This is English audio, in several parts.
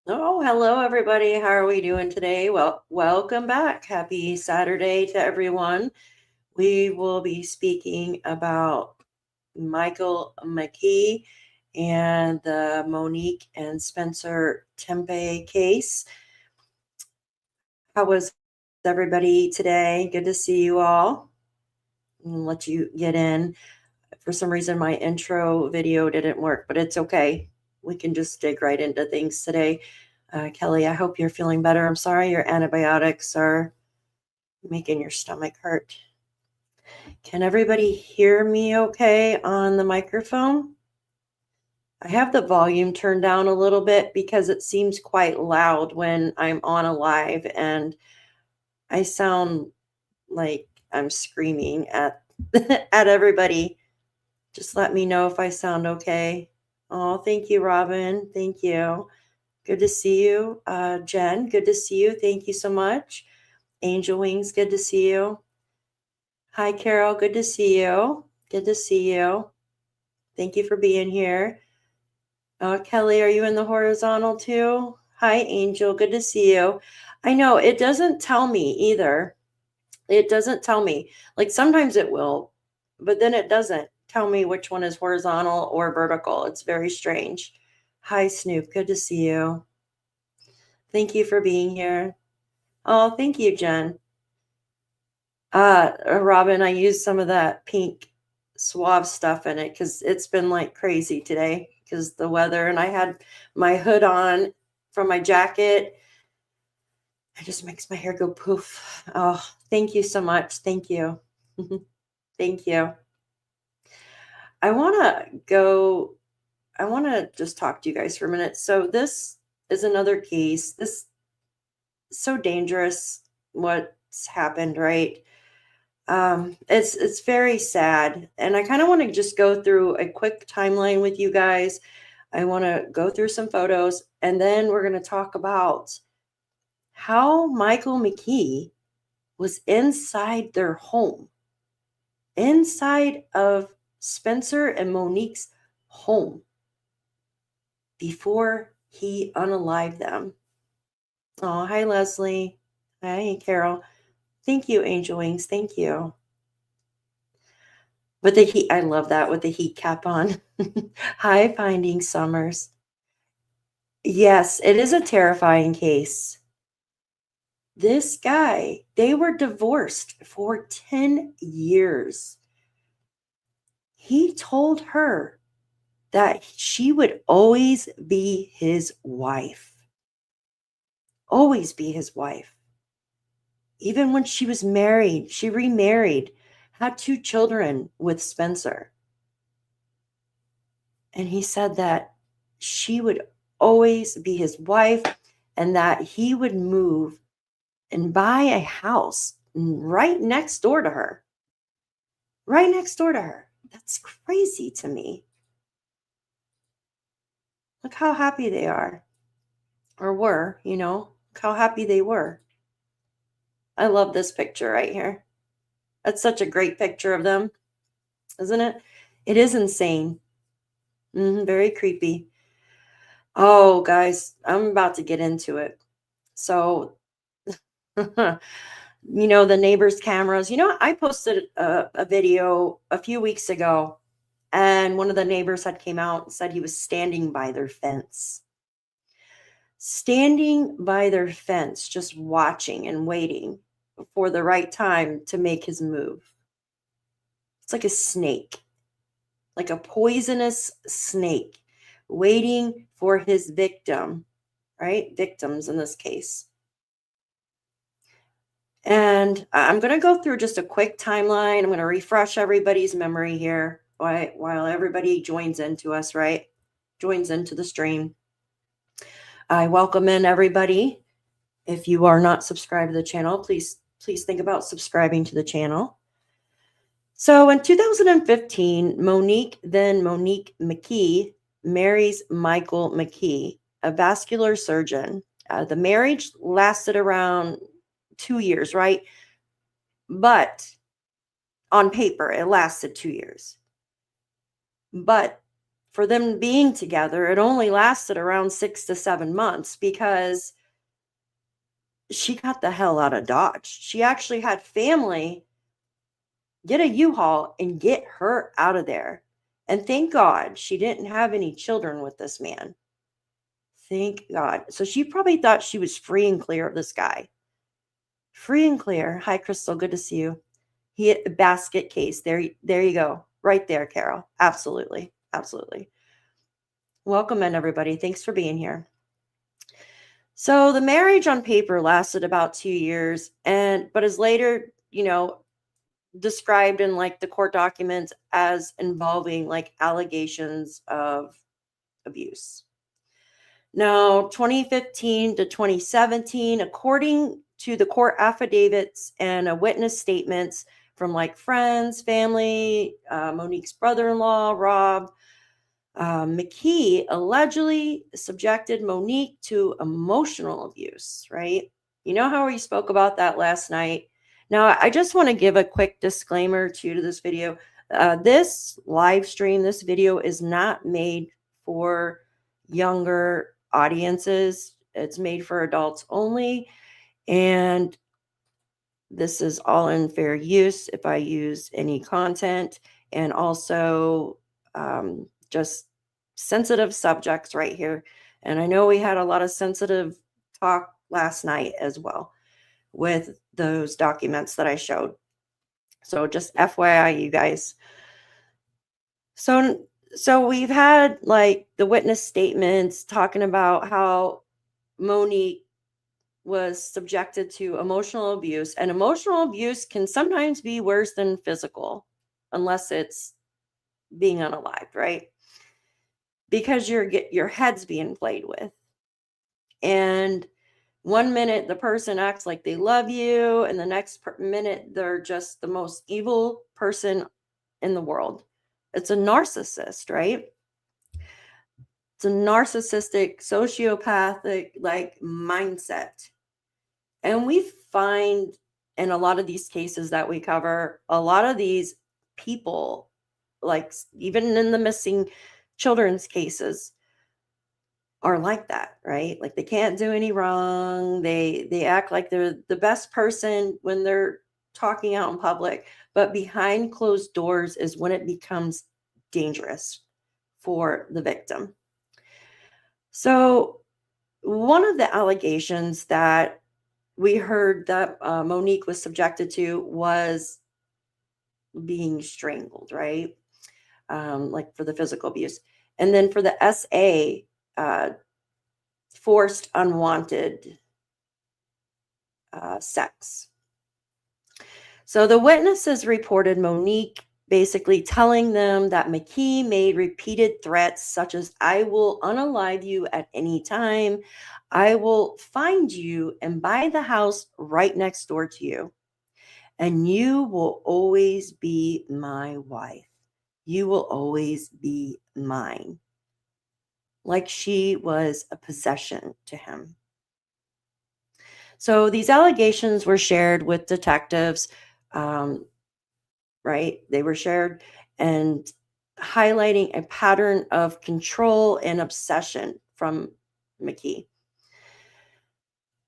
Oh, hello everybody. How are we doing today? Well, welcome back. Happy Saturday to everyone. We will be speaking about Michael McKee and the Monique and Spencer Tempe case. How was everybody today? Good to see you all. And let you get in. For some reason, my intro video didn't work, but it's okay. We can just dig right into things today. Kelly, I hope you're feeling better. I'm sorry your antibiotics are making your stomach hurt. Can everybody hear me okay on the microphone? I have the volume turned down a little bit because it seems quite loud when I'm on a live and I sound like I'm screaming at at everybody. Just let me know if I sound okay. Oh, thank you, Robin. Thank you. Good to see you. Jen, good to see you. Thank you so much. Angel Wings, good to see you. Hi, Carol. Good to see you. Good to see you. Thank you for being here. Kelly, are you in the horizontal too? Hi, Angel. Good to see you. I know it doesn't tell me either. It doesn't tell me. Like sometimes it will, but then it doesn't tell me which one is horizontal or vertical. It's very strange. Hi, Snoop. Good to see you. Thank you for being here. Oh, thank you, Jen. Robin, I used some of that pink suave stuff in it because it's been like crazy today because the weather, and I had my hood on from my jacket. It just makes my hair go poof. Oh, thank you so much. Thank you. Thank you. I want to go, I want to just talk to you guys for a minute. So, this is another case. This is so dangerous what's happened, right? It's very sad, and I kind of want to just go through a quick timeline with you guys. I want to go through some photos, and then we're going to talk about how Michael McKee was inside their home, inside of Spencer and Monique's home before he unalived them. Oh, hi, Leslie. Hi, Carol. Thank you, Angel Wings. Thank you. With the heat, I love that with the heat cap on. Hi, Finding Summers. Yes, it is a terrifying case. This guy, they were divorced for 10 years. He told her that she would always be his wife. Always be his wife. Even when she was married, she remarried, had 2 children with Spencer. And he said that she would always be his wife and that he would move and buy a house right next door to her. Right next door to her. That's crazy to me. Look how happy they are. Or were, Look how happy they were. I love this picture right here. That's such a great picture of them, isn't it? It is insane. Very creepy. Oh, guys, I'm about to get into it. So, the neighbors' cameras. I posted a video a few weeks ago, and one of the neighbors had came out and said he was standing by their fence. Standing by their fence, just watching and waiting for the right time to make his move. It's like a snake, like a poisonous snake, waiting for his victim, right? Victims in this case. And I'm going to go through just a quick timeline. I'm going to refresh everybody's memory here while everybody joins into us, right? Joins into the stream. I welcome in everybody. If you are not subscribed to the channel, please think about subscribing to the channel. So in 2015, Monique McKee marries Michael McKee, a vascular surgeon. The marriage lasted around 2 years, right? But on paper, it lasted 2 years. But for them being together, it only lasted around 6 to 7 months because she got the hell out of Dodge. She actually had family get a U-Haul and get her out of there. And thank God she didn't have any children with this man. Thank God. So she probably thought she was free and clear of this guy. Free and clear. Hi, Crystal. Good to see you. He hit a basket case. There you go. Right there, Carol. Absolutely. Absolutely. Welcome in, everybody. Thanks for being here. So the marriage on paper lasted about 2 years, but is later, described in like the court documents as involving like allegations of abuse. Now, 2015 to 2017, according to the court affidavits and witness statements from like friends, family, Monique's brother-in-law, Rob, McKee allegedly subjected Monique to emotional abuse, right? You know how we spoke about that last night? Now, I just want to give a quick disclaimer to this video. This live stream, this video is not made for younger audiences. It's made for adults only. And this is all in fair use if I use any content, and also just sensitive subjects right here. And I know we had a lot of sensitive talk last night as well with those documents that I showed. So just FYI, you guys. So we've had like the witness statements talking about how Monique was subjected to emotional abuse, and emotional abuse can sometimes be worse than physical unless it's being unalived, right? Because your head's being played with. And one minute the person acts like they love you, and the next minute they're just the most evil person in the world. It's a narcissist, right? It's a narcissistic, sociopathic like mindset. And we find in a lot of these cases that we cover, a lot of these people, like even in the missing children's cases, are like that, right? Like they can't do any wrong. They act like they're the best person when they're talking out in public, but behind closed doors is when it becomes dangerous for the victim. So one of the allegations that we heard that Monique was subjected to was being strangled, right? Like for the physical abuse. And then for the SA, forced unwanted sex. So the witnesses reported Monique basically telling them that McKee made repeated threats such as, "I will unalive you at any time. I will find you and buy the house right next door to you. And you will always be my wife. You will always be mine." Like she was a possession to him. So these allegations were shared with detectives, right? They were shared and highlighting a pattern of control and obsession from McKee.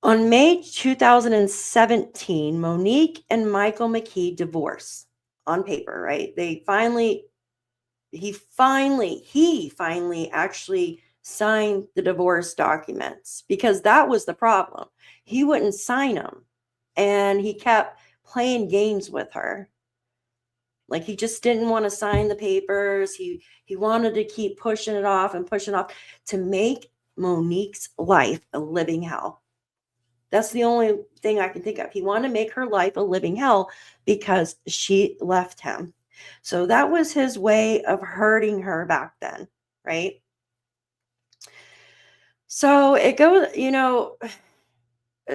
On May 2017, Monique and Michael McKee divorced on paper, right? He finally actually signed the divorce documents, because that was the problem. He wouldn't sign them, and he kept playing games with her. Like he just didn't want to sign the papers. He wanted to keep pushing it off to make Monique's life a living hell. That's the only thing I can think of. He wanted to make her life a living hell because she left him. So that was his way of hurting her back then, right? So it goes,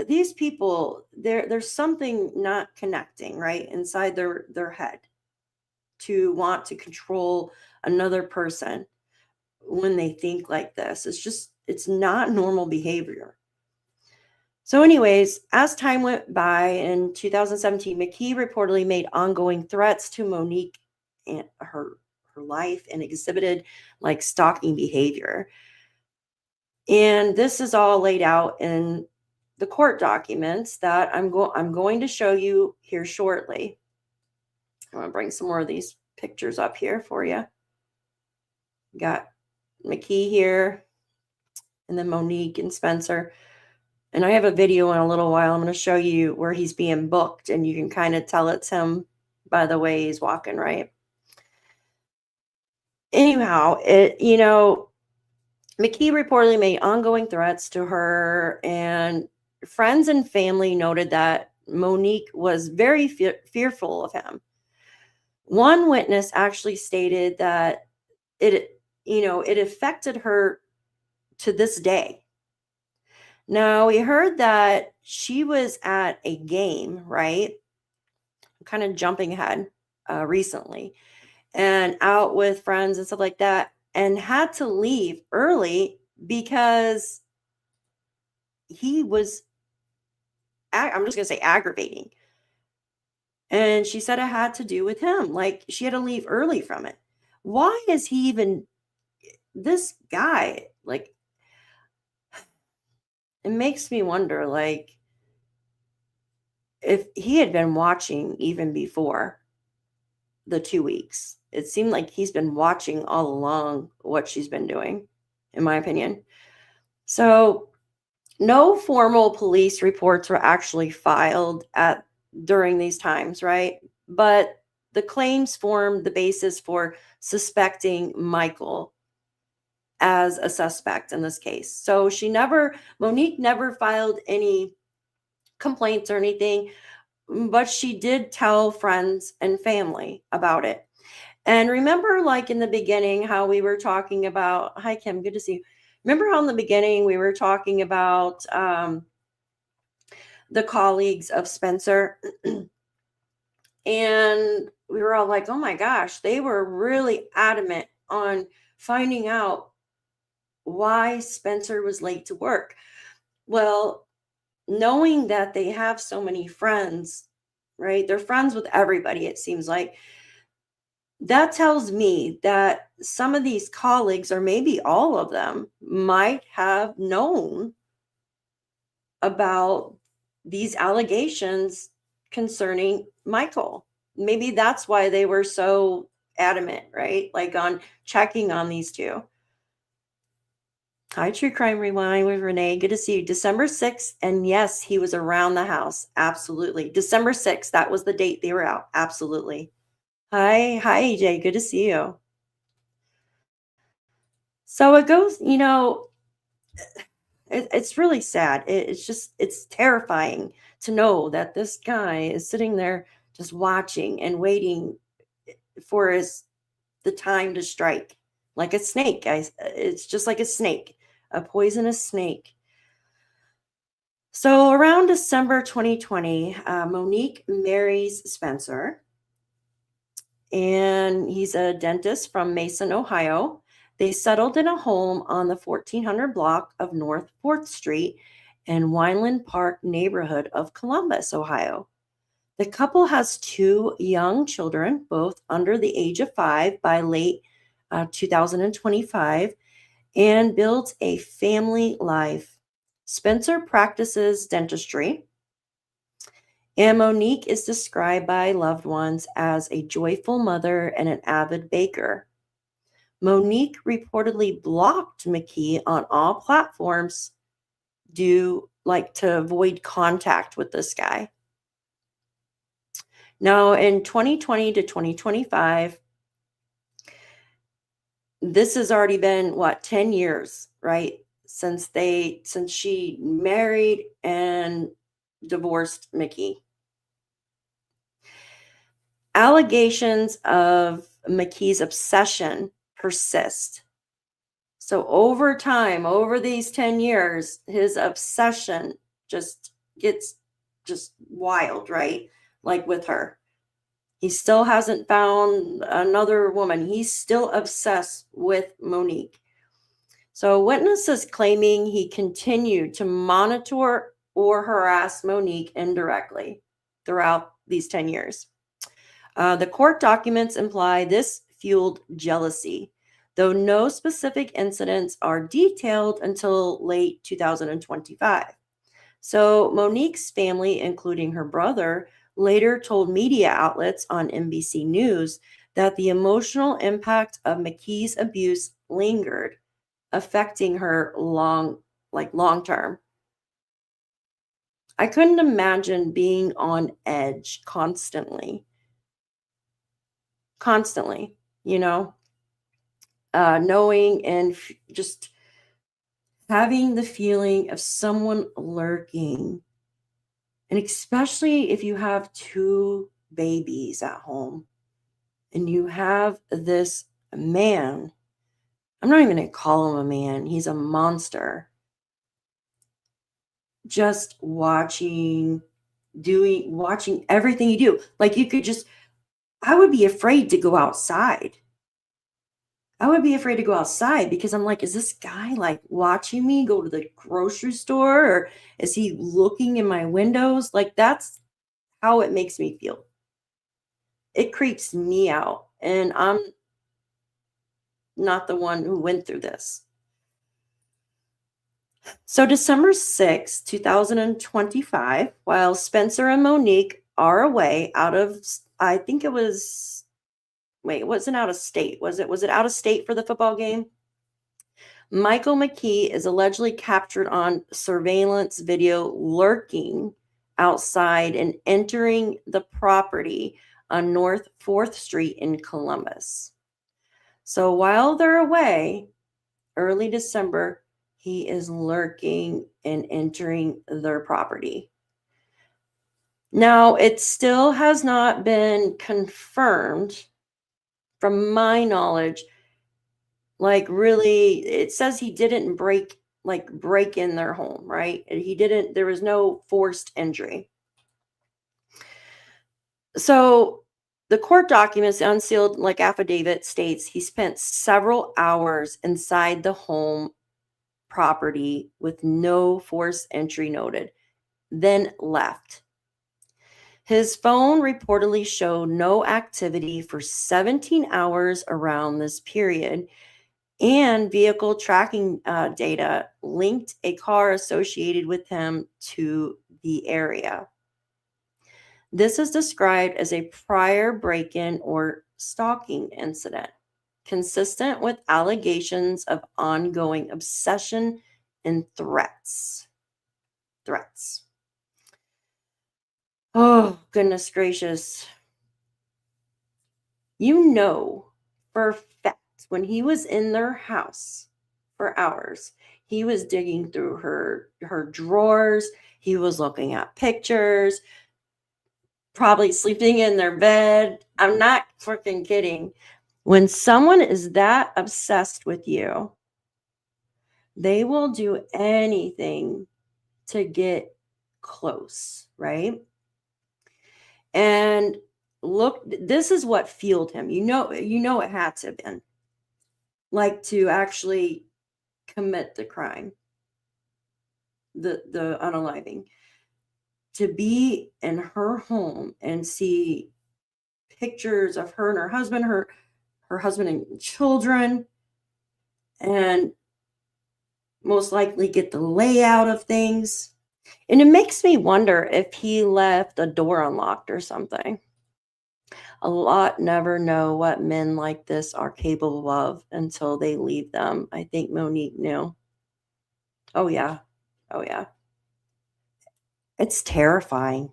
these people, there's something not connecting, right, inside their head to want to control another person when they think like this. It's not normal behavior. So anyways, as time went by in 2017, McKee reportedly made ongoing threats to Monique and her her life and exhibited like stalking behavior. And this is all laid out in the court documents that I'm going to show you here shortly. I'm going to bring some more of these pictures up here for you. Got McKee here, and then Monique and Spencer. And I have a video in a little while. I'm going to show you where he's being booked, and you can kind of tell it's him by the way he's walking, right? Anyhow, McKee reportedly made ongoing threats to her, and friends and family noted that Monique was very fearful of him. One witness actually stated that it affected her to this day. Now, we heard that she was at a game, right? I'm kind of jumping ahead recently, and out with friends and stuff like that, and had to leave early because he was, I'm just going to say, aggravating. And she said it had to do with him. Like, she had to leave early from it. Why is he even, this guy, like, it makes me wonder, like, if he had been watching even before the 2 weeks. It seemed like he's been watching all along what she's been doing, in my opinion. So no formal police reports were actually filed during these times, right? But the claims formed the basis for suspecting Michael as a suspect in this case. So Monique never filed any complaints or anything, but she did tell friends and family about it. And remember, like in the beginning, how we were talking about, hi, Kim, good to see you. Remember how in the beginning we were talking about the colleagues of Spencer? And we were all like, oh my gosh, they were really adamant on finding out why Spencer was late to work. Well, knowing that they have so many friends, right? They're friends with everybody, it seems like. That tells me that some of these colleagues, or maybe all of them, might have known about these allegations concerning Michael. Maybe that's why they were so adamant, right? Like on checking on these two. Hi, True Crime Rewind with Renee. Good to see you. December 6th. And yes, he was around the house. Absolutely. December 6th. That was the date they were out. Absolutely. Hi, AJ. Good to see you. So it goes, it's really sad. It's terrifying to know that this guy is sitting there just watching and waiting for the time to strike, like a snake. It's just like a snake, a poisonous snake. So around December 2020, Monique marries Spencer, and he's a dentist from Mason, Ohio. They settled in a home on the 1400 block of North 4th Street in Weinland Park neighborhood of Columbus, Ohio. The couple has 2 young children, both under the age of 5 by late 2025, and builds a family life. Spencer practices dentistry, and Monique is described by loved ones as a joyful mother and an avid baker. Monique reportedly blocked McKee on all platforms to avoid contact with this guy. Now, in 2020 to 2025, this has already been 10 years, right? Since she married and divorced McKee. Allegations of McKee's obsession persist. So over time, over these 10 years, his obsession just gets wild, right? Like with her. He still hasn't found another woman. He's still obsessed with Monique. So witnesses claiming he continued to monitor or harass Monique indirectly throughout these 10 years. The court documents imply this fueled jealousy, though no specific incidents are detailed until late 2025. So Monique's family, including her brother, later told media outlets on NBC News that the emotional impact of McKee's abuse lingered, affecting her long term. I couldn't imagine being on edge constantly, you know, knowing and just having the feeling of someone lurking. And especially if you have two babies at home and you have this man, I'm not even going to call him a man, he's a monster, just watching everything you do. Like you could just, I would be afraid to go outside. I would be afraid to go outside because I'm like, is this guy like watching me go to the grocery store, or is he looking in my windows? Like that's how it makes me feel. It creeps me out. And I'm not the one who went through this. So, December 6, 2025, while Spencer and Monique are away out of, I think it was, wait, it wasn't out of state. Was it out of state for the football game? Michael McKee is allegedly captured on surveillance video lurking outside and entering the property on North 4th Street in Columbus. So while they're away, early December, he is lurking and entering their property. Now, it still has not been confirmed, from my knowledge. Like really, it says he didn't break in their home, right? He didn't, there was no forced entry. So the court documents, the unsealed affidavit states he spent several hours inside the home property with no forced entry noted, then left. His phone reportedly showed no activity for 17 hours around this period, and vehicle tracking data linked a car associated with him to the area. This is described as a prior break-in or stalking incident, consistent with allegations of ongoing obsession and threats. Oh, goodness gracious. You know for a fact when he was in their house for hours, he was digging through her drawers. He was looking at pictures, probably sleeping in their bed. I'm not freaking kidding. When someone is that obsessed with you, they will do anything to get close, right? And look, this is what fueled him. You know it had to have been to actually commit the crime, the unaliving, to be in her home and see pictures of her and her husband, her husband and children, and most likely get the layout of things. And it makes me wonder if he left a door unlocked or something. A lot never know what men like this are capable of until they leave them. I think Monique knew. Oh, yeah. It's terrifying.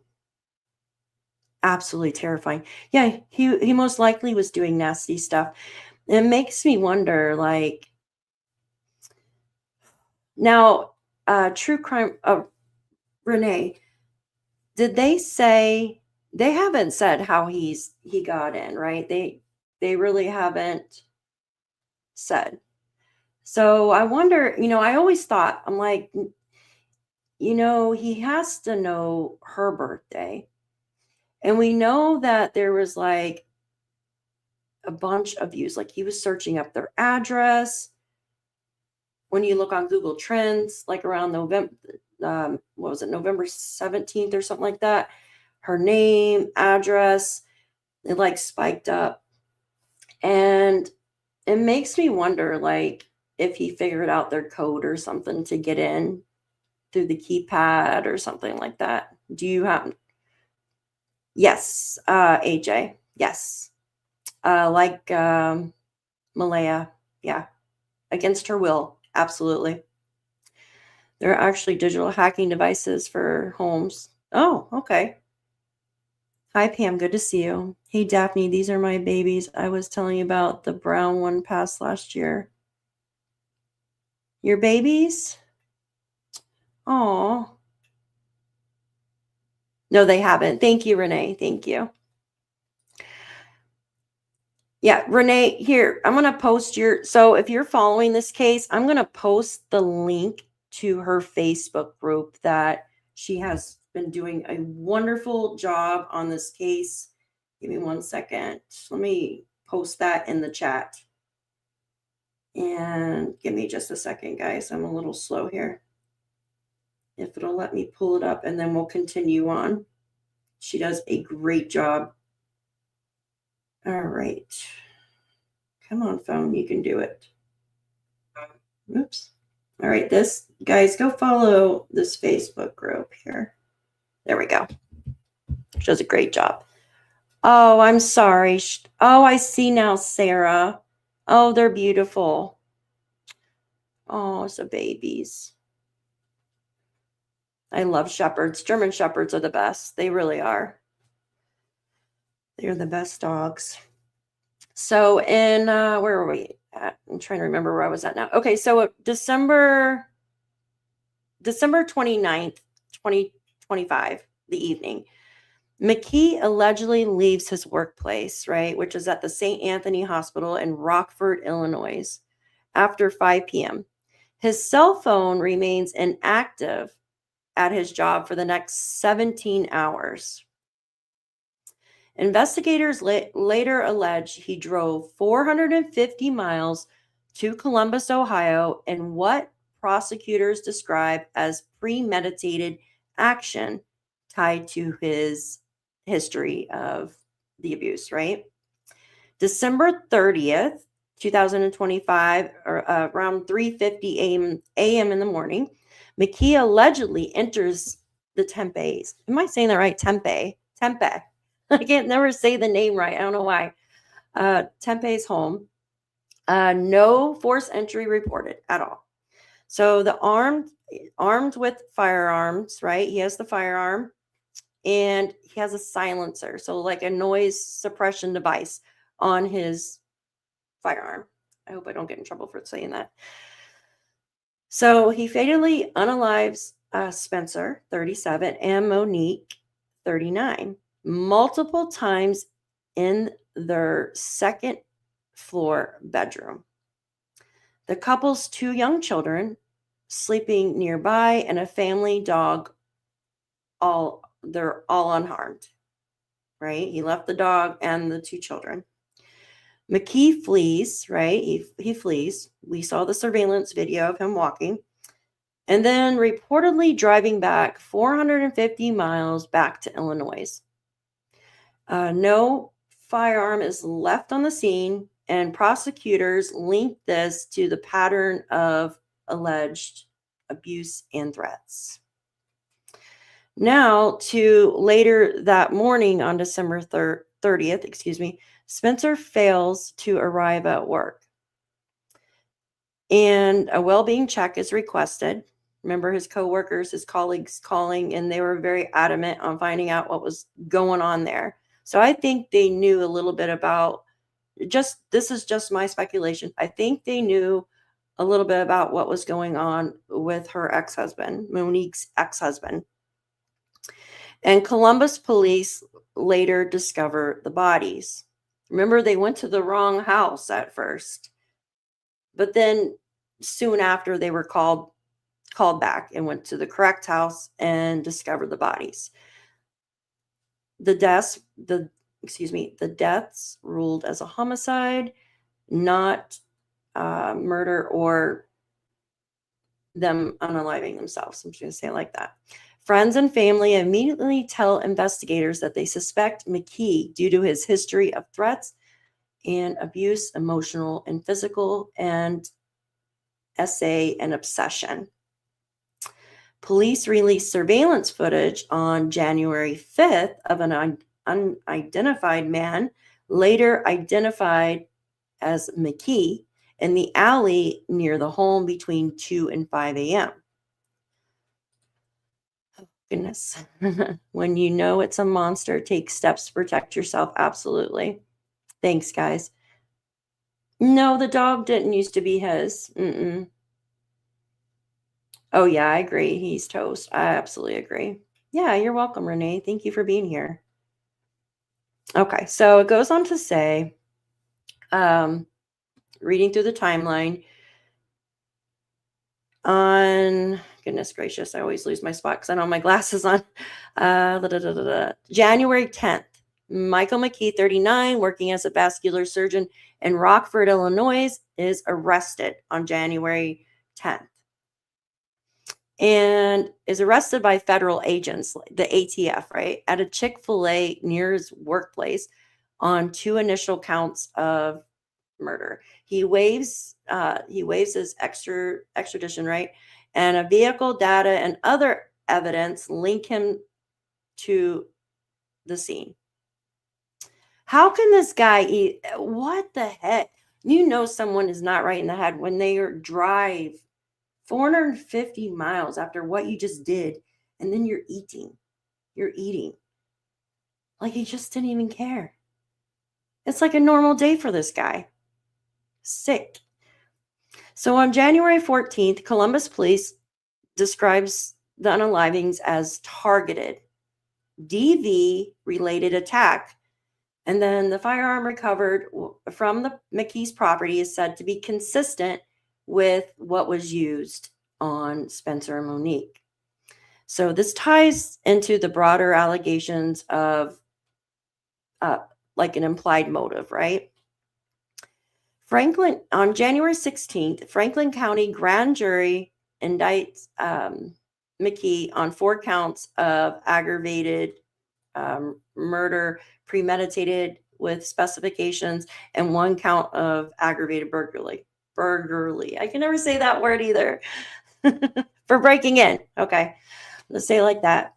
Absolutely terrifying. Yeah, he most likely was doing nasty stuff. It makes me wonder, now, true crime, Renee, did they say, they haven't said how he got in, right? They really haven't said. So I wonder, I always thought, I'm like, he has to know her birthday. And we know that there was a bunch of views. He was searching up their address. When you look on Google Trends, around November, what was it, November 17th or something like that, her name, address, it spiked up. And it makes me wonder, like, if he figured out their code or something to get in through the keypad or something like that. Do you have? Yes, AJ. Yes. Like Malaya. Yeah. Against her will. Absolutely. There are actually digital hacking devices for homes. Oh, okay. Hi, Pam. Good to see you. Hey, Daphne. These are my babies. I was telling you about the brown one passed last year. Your babies? Oh. No, they haven't. Thank you, Renee. Thank you. Yeah, Renee, here, I'm going to post so if you're following this case, I'm going to post the link to her Facebook group that she has been doing a wonderful job on this case. Give me 1 second. Let me post that in the chat. And give me just a second, guys. I'm a little slow here. If it'll let me pull it up, and then we'll continue on. She does a great job. All right. Come on, phone. You can do it. Oops. All right, guys, go follow this Facebook group here. There we go. She does a great job. Oh, I'm sorry. Oh, I see now, Sarah. Oh, they're beautiful. Oh, it's the babies. I love shepherds. German shepherds are the best. They really are. They're the best dogs. So in, where were we at? I'm trying to remember where I was at now. Okay, so December 29th, 2025, the evening, McKee allegedly leaves his workplace, right, which is at the St. Anthony Hospital in Rockford, Illinois, after 5 p.m. His cell phone remains inactive at his job for the next 17 hours. Investigators later allege he drove 450 miles to Columbus, Ohio, in what prosecutors describe as premeditated action tied to his history of the abuse, right? December 30th, 2025, or around 3:50 a.m. in the morning, McKee allegedly enters the Tempe's. Am I saying that right? Tempe. I can't never say the name right. I don't know why. Tempe's home. No forced entry reported at all. So the armed with firearms, right? He has the firearm and he has a silencer. So like a noise suppression device on his firearm. I hope I don't get in trouble for saying that. So he fatally unalives Spencer, 37, and Monique, 39, multiple times in their second floor bedroom. The couple's 2 young children sleeping nearby and a family dog, they're all unharmed, right? He left the dog and the 2 children. McKee flees, right? He flees. We saw the surveillance video of him walking. And then reportedly driving back 450 miles back to Illinois. No firearm is left on the scene, and prosecutors link this to the pattern of alleged abuse and threats. Now, to later that morning on December 30th, Spencer fails to arrive at work. And a well-being check is requested. Remember his coworkers, his colleagues calling, and they were very adamant on finding out what was going on there. So I think they knew a little bit about this is just my speculation. I think they knew a little bit about what was going on with her ex-husband, Monique's ex-husband. And Columbus police later discover the bodies. Remember, they went to the wrong house at first, but then soon after they were called back and went to the correct house and discovered the bodies. The deaths ruled as a homicide, not murder or them unaliving themselves. I'm just going to say it like that. Friends and family immediately tell investigators that they suspect McKee due to his history of threats and abuse, emotional and physical, and SA and obsession. Police released surveillance footage on January 5th of an unidentified man, later identified as McKee, in the alley near the home between 2 and 5 a.m. Oh, goodness. When you know it's a monster, take steps to protect yourself. Absolutely. Thanks, guys. No, the dog didn't used to be his. Oh, yeah, I agree. He's toast. I absolutely agree. Yeah, you're welcome, Renee. Thank you for being here. Okay, so it goes on to say, reading through the timeline, on, goodness gracious, I always lose my spot because I don't have my glasses on. January 10th, Michael McKee, 39, working as a vascular surgeon in Rockford, Illinois, is arrested on January 10th. And is arrested by federal agents, the ATF, right, at a Chick-fil-A near his workplace on 2 initial counts of murder. He waives his extradition, right, and a vehicle data and other evidence link him to the scene. How can this guy what the heck? You know someone is not right in the head when they drive 450 miles after what you just did, and then you're eating. Like he just didn't even care. It's like a normal day for this guy. Sick. So on January 14th, Columbus police describes the unalivings as targeted, DV-related attack. And then the firearm recovered from the McKee's property is said to be consistent with what was used on Spencer and Monique. So this ties into the broader allegations of like an implied motive, right? On January 16th, Franklin County grand jury indicts McKee on 4 counts of aggravated murder, premeditated with specifications, and 1 count of aggravated burglary. I can never say that word either. For breaking in. Okay, let's say it like that.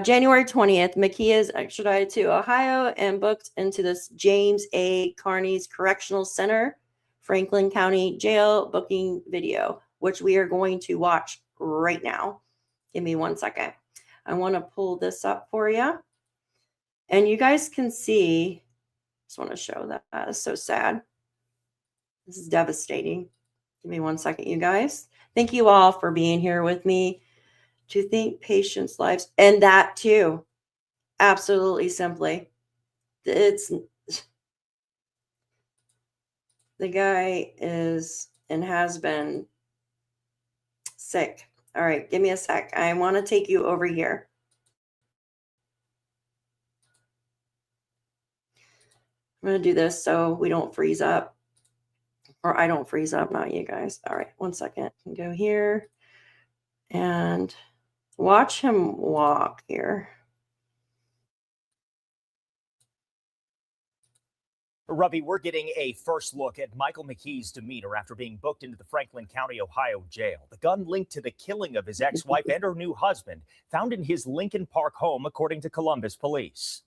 January 20th, McKee is extradited to Ohio and booked into this James A. Carney's Correctional Center, Franklin County Jail booking video, which we are going to watch right now. Give me 1 second. I want to pull this up for you. And you guys can see, just want to show that. That is so sad. This is devastating. Give me 1 second, you guys. Thank you all for being here with me. To think patients' lives, and that too, absolutely simply. It's the guy is and has been sick. All right, give me a sec. I want to take you over here. I'm going to do this so we don't freeze up, or I don't freeze up, not you guys. All right, 1 second. I can go here and watch him walk here. Ravi, we're getting a first look at Michael McKee's demeanor after being booked into the Franklin County, Ohio jail. The gun linked to the killing of his ex-wife and her new husband, found in his Lincoln Park home, according to Columbus police.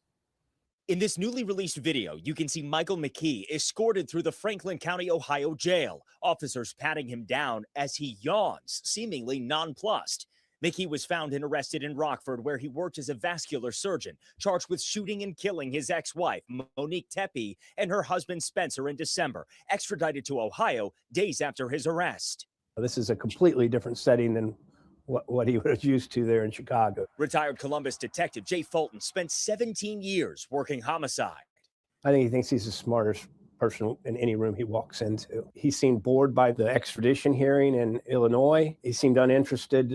In this newly released video, you can see Michael McKee escorted through the Franklin County, Ohio jail, officers patting him down as he yawns, seemingly nonplussed. McKee was found and arrested in Rockford, where he worked as a vascular surgeon, charged with shooting and killing his ex-wife, Monique Tepe, and her husband, Spencer, in December, extradited to Ohio days after his arrest. This is a completely different setting than what he was used to there in Chicago. Retired Columbus detective Jay Fulton spent 17 years working homicide. I think he thinks he's the smartest person in any room he walks into. He seemed bored by the extradition hearing in Illinois. He seemed uninterested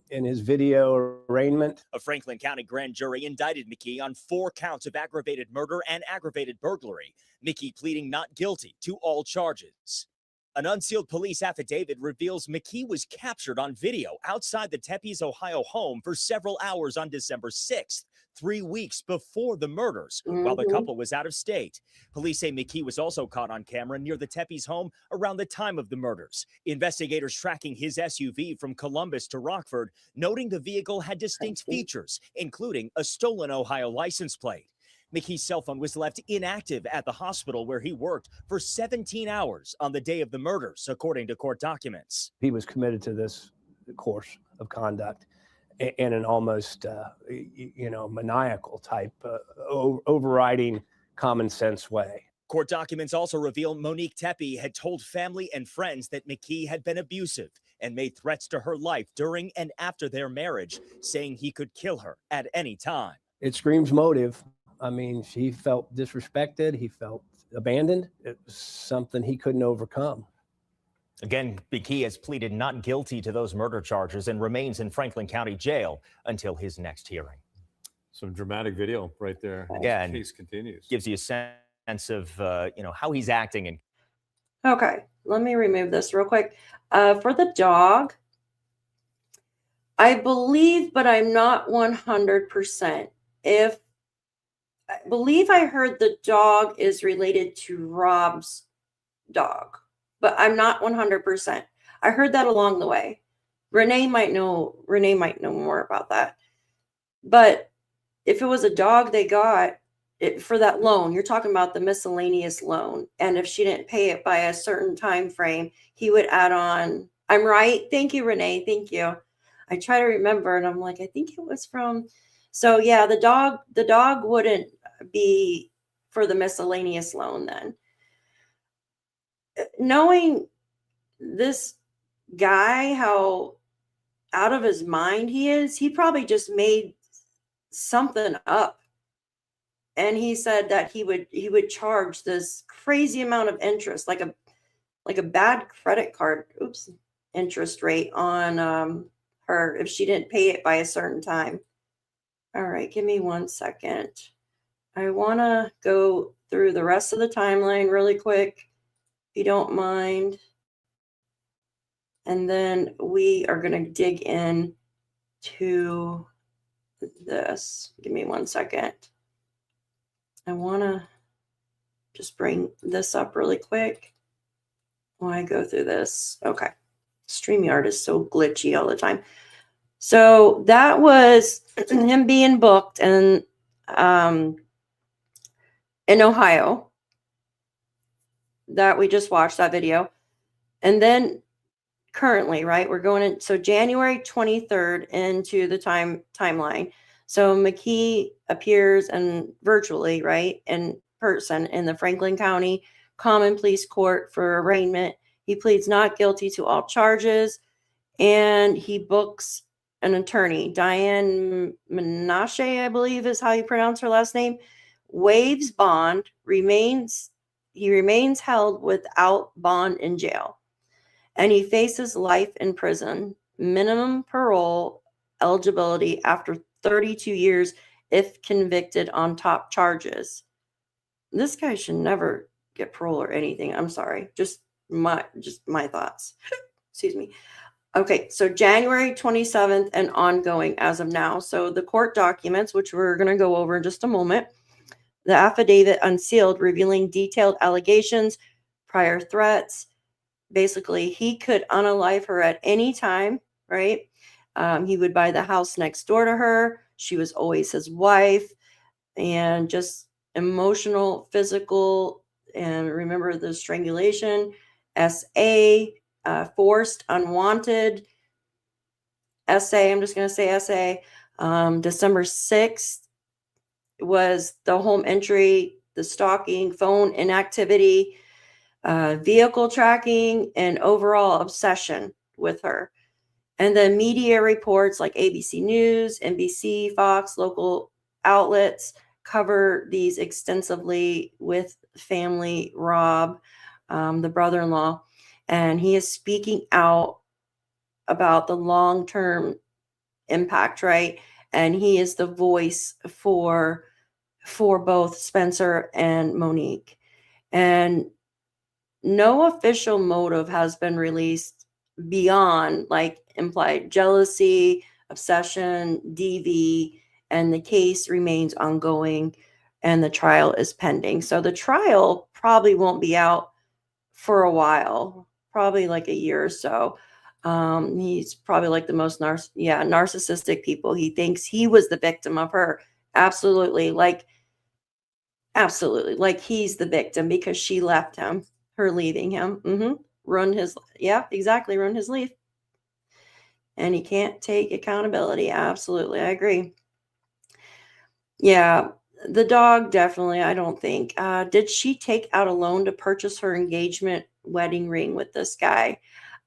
in his video arraignment. A Franklin County grand jury indicted McKee on 4 counts of aggravated murder and aggravated burglary, McKee pleading not guilty to all charges. An unsealed police affidavit reveals McKee was captured on video outside the Tepe's Ohio home for several hours on December 6th, 3 weeks before the murders, while the couple was out of state. Police say McKee was also caught on camera near the Tepe's home around the time of the murders. Investigators tracking his SUV from Columbus to Rockford, noting the vehicle had distinct features, including a stolen Ohio license plate. McKee's cell phone was left inactive at the hospital where he worked for 17 hours on the day of the murders, according to court documents. He was committed to this course of conduct in an almost, maniacal type, overriding common sense way. Court documents also reveal Monique Tepe had told family and friends that McKee had been abusive and made threats to her life during and after their marriage, saying he could kill her at any time. It screams motive. I mean, he felt disrespected. He felt abandoned. It was something he couldn't overcome. Again, McKee has pleaded not guilty to those murder charges and remains in Franklin County Jail until his next hearing. Some dramatic video right there. Yeah, the case continues. Gives you a sense of how he's acting. And okay, let me remove this real quick. For the dog, I believe, but I'm not 100%. I believe I heard the dog is related to Rob's dog, but I'm not 100%. I heard that along the way. Renee might know more about that. But if it was a dog they got it for that loan, you're talking about the miscellaneous loan, and if she didn't pay it by a certain time frame, he would add on. I'm right. Thank you, Renee. Thank you. I try to remember, and I'm like, I think it was from. So yeah, the dog wouldn't be for the miscellaneous loan then. Knowing this guy, how out of his mind he is, he probably just made something up. And he said that he would charge this crazy amount of interest, like a bad credit card, interest rate on her if she didn't pay it by a certain time. All right, give me 1 second. I want to go through the rest of the timeline really quick, if you don't mind. And then we are going to dig in to this. Give me 1 second. I want to just bring this up really quick while I go through this. Okay. StreamYard is so glitchy all the time. So that was him being booked in Ohio. That we just watched that video. And then currently, right, we're going in. So January 23rd into the timeline. So McKee appears virtually, right, in person in the Franklin County Common Pleas Court for arraignment. He pleads not guilty to all charges, and he books an attorney. Diane Menashe, I believe is how you pronounce her last name, waives bond, he remains held without bond in jail, and he faces life in prison, minimum parole eligibility after 32 years if convicted on top charges. This guy should never get parole or anything. I'm sorry. Just my thoughts. Excuse me. Okay, so January 27th and ongoing as of now. So the court documents, which we're going to go over in just a moment, the affidavit unsealed revealing detailed allegations, prior threats. Basically, he could unalive her at any time, right? He would buy the house next door to her. She was always his wife, and just emotional, physical, and remember the strangulation, SA, forced, unwanted, SA, I'm just going to say SA. December 6th was the home entry, the stalking, phone inactivity, vehicle tracking, and overall obsession with her. And then media reports like ABC News, NBC, Fox, local outlets cover these extensively with family Rob, the brother-in-law. And he is speaking out about the long-term impact, right? And he is the voice for both Spencer and Monique. And no official motive has been released beyond like implied jealousy, obsession, DV, and the case remains ongoing and the trial is pending. So the trial probably won't be out for a while, probably like a year or so. He's probably like the most narcissistic people. He thinks he was the victim of her. Absolutely. Like he's the victim because she left him, her leaving him. Ruined his, exactly. Ruined his life. And he can't take accountability. Absolutely. I agree. Yeah. The dog, definitely, I don't think. Did she take out a loan to purchase her engagement wedding ring with this guy?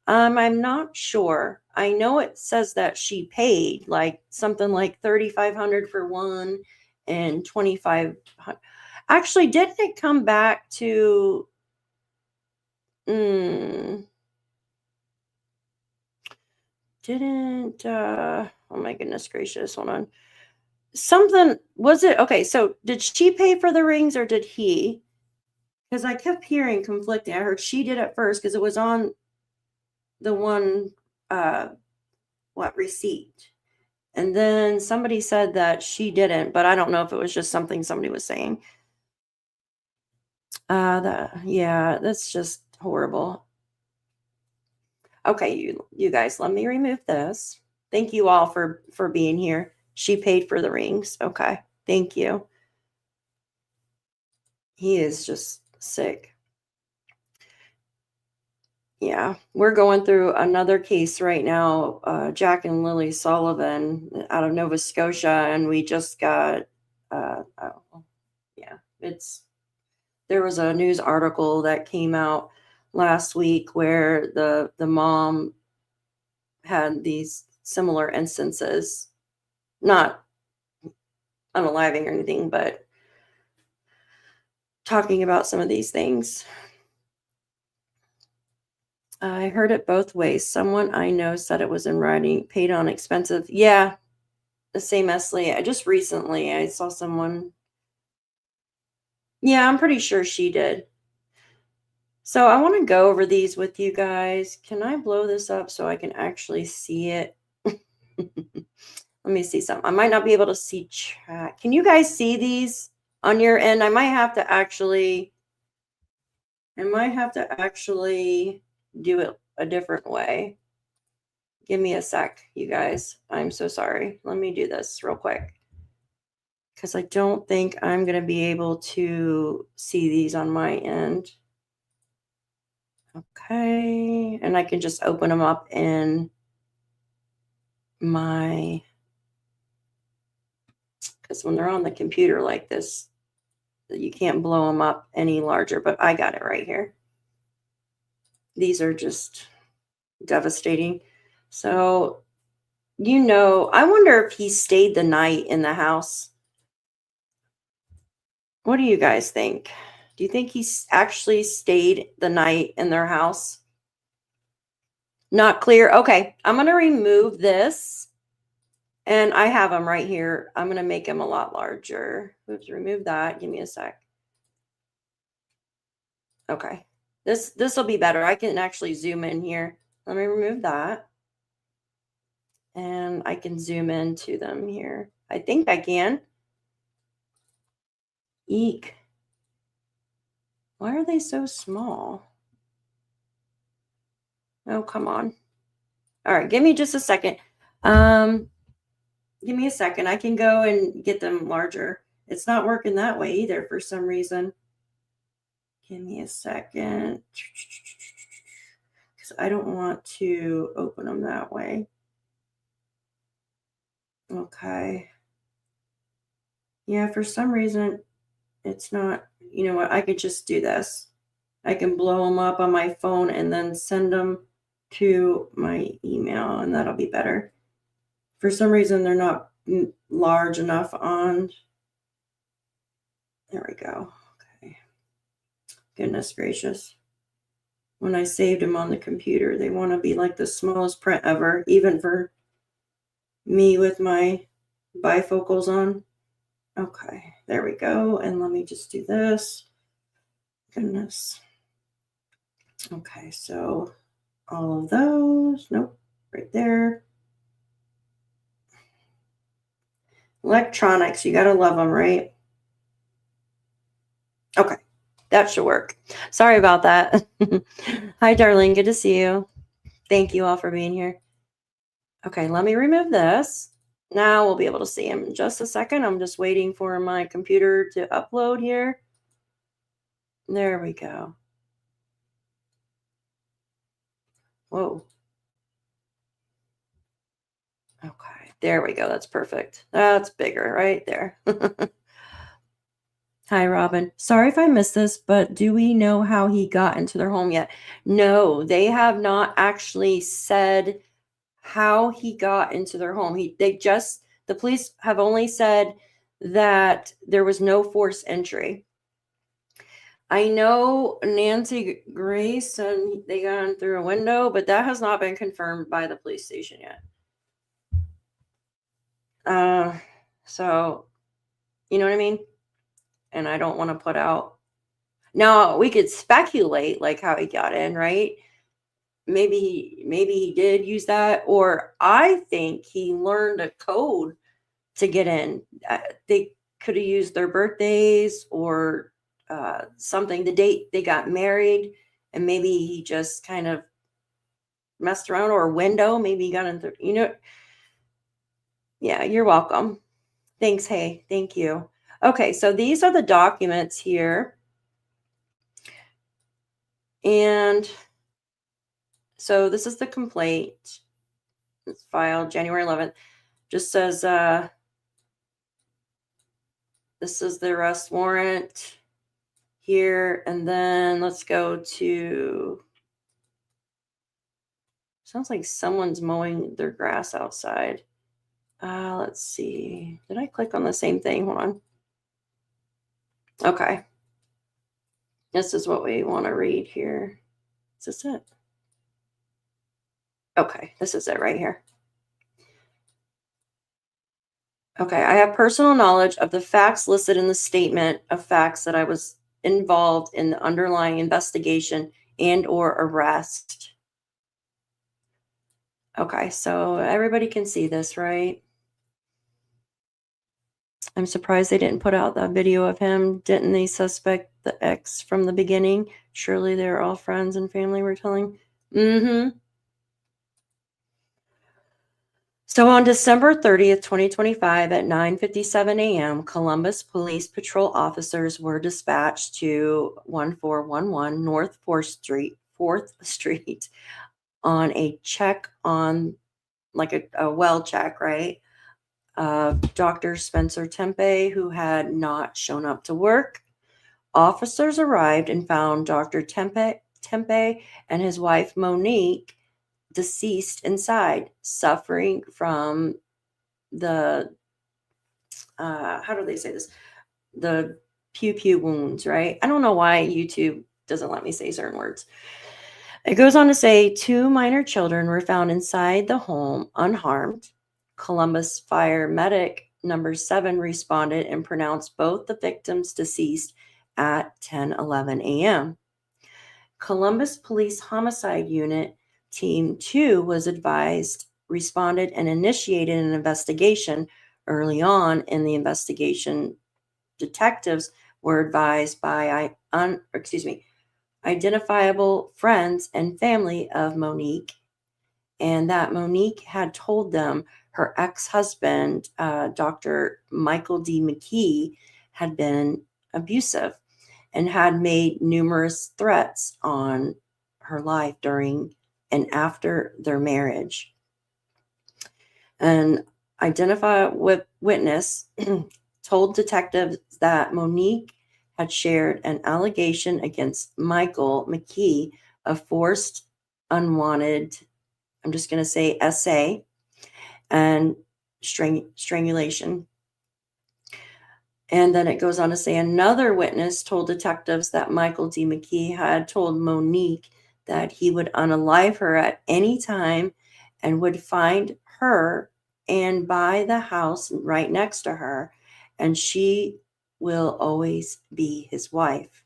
I'm not sure. I know it says that she paid like something like $3,500 for one and $2,500. Actually, didn't it come back to? Didn't? Oh my goodness gracious! Hold on. Something was it? Okay, so did she pay for the rings or did he? Because I kept hearing conflicting. I heard she did it first because it was on the one receipt. And then somebody said that she didn't, but I don't know if it was just something somebody was saying. That's just horrible. Okay, you guys, let me remove this. Thank you all for being here. She paid for the rings. Okay, thank you. He is just sick. Yeah, we're going through another case right now, Jack and Lily Sullivan out of Nova Scotia, and we just got, there was a news article that came out last week where the mom had these similar instances, not unaliving or anything, but talking about some of these things. I heard it both ways. Someone I know said it was in writing, paid on expensive. Yeah, the same as Lee. Just recently I saw someone. Yeah, I'm pretty sure she did. So I want to go over these with you guys. Can I blow this up so I can actually see it? Let me see something. I might not be able to see chat. Can you guys see these on your end? I might have to actually do it a different way. Give me a sec, you guys. I'm so sorry. Let me do this real quick because I don't think I'm going to be able to see these on my end. Okay. And I can just open them up in my, because when they're on the computer like this, you can't blow them up any larger, but I got it right here. These are just devastating. So, I wonder if he stayed the night in the house. What do you guys think? Do you think he actually stayed the night in their house? Not clear. Okay, I'm going to remove this. And I have them right here. I'm going to make them a lot larger. Oops, remove that. Give me a sec. Okay. This will be better. I can actually zoom in here. Let me remove that. And I can zoom into them here. I think I can. Eek. Why are they so small? Oh, come on. All right, give me just a second. Give me a second. I can go and get them larger. It's not working that way either for some reason. Give me a second. Because I don't want to open them that way. Okay. Yeah, for some reason, it's not. You know what? I could just do this. I can blow them up on my phone and then send them to my email, and that'll be better. For some reason, they're not large enough on. There we go. Okay. Goodness gracious. When I saved them on the computer, they want to be like the smallest print ever, even for me with my bifocals on. Okay, there we go. And let me just do this. Goodness. Okay, so all of those. Nope, right there. Electronics, you gotta love them, right? Okay, that should work. Sorry about that. Hi, darling. Good to see you. Thank you all for being here. Okay, let me remove this. Now we'll be able to see him in just a second. I'm just waiting for my computer to upload here. There we go. Whoa. Okay, there we go. That's perfect. That's bigger right there. Hi, Robin. Sorry if I missed this, but do we know how he got into their home yet? No, they have not actually said how he got into their home. The police have only said that there was no forced entry. I know Nancy Grace and they got in through a window, but that has not been confirmed by the police station yet. So you know what I mean? And I don't want to put out. Now we could speculate like how he got in, right? Maybe he did use that, or I think he learned a code to get in. They could have used their birthdays or something, the date they got married, and maybe he just kind of messed around, or a window. Maybe he got in, Yeah, you're welcome. Thanks. Hey, thank you. Okay, so these are the documents here. And so this is the complaint. It's filed January 11th. Just says this is the arrest warrant here. And then let's go to, sounds like someone's mowing their grass outside. Let's see. Did I click on the same thing? Hold on. Okay. This is what we want to read here. Is this it? Okay, this is it right here. Okay, I have personal knowledge of the facts listed in the statement of facts that I was involved in the underlying investigation and or arrest. Okay, so everybody can see this, right? I'm surprised they didn't put out that video of him. Didn't they suspect the ex from the beginning? Surely they're all friends and family, we're telling. So on December 30th, 2025 at 9:57 a.m., Columbus Police Patrol officers were dispatched to 1411 North 4th Street on a check on, like a well check, right? Dr. Spencer Tepe, who had not shown up to work. Officers arrived and found Dr. Tepe and his wife Monique deceased inside, suffering from the how do they say this? The pew wounds, right? I don't know why YouTube doesn't let me say certain words. It goes on to say 2 minor children were found inside the home unharmed. Columbus Fire Medic number 7 responded and pronounced both the victims deceased at 10:11 a.m. Columbus Police Homicide Unit Team 2 was responded and initiated an investigation. Early on in the investigation, detectives were advised by identifiable friends and family of Monique, and that Monique had told them her ex-husband, Dr. Michael D. McKee, had been abusive and had made numerous threats on her life during and after their marriage. An identified witness told detectives that Monique had shared an allegation against Michael McKee of forced, unwanted, I'm just going to say SA, and strangulation. And then it goes on to say another witness told detectives that Michael D. McKee had told Monique that he would unalive her at any time and would find her and buy the house right next to her, and she will always be his wife.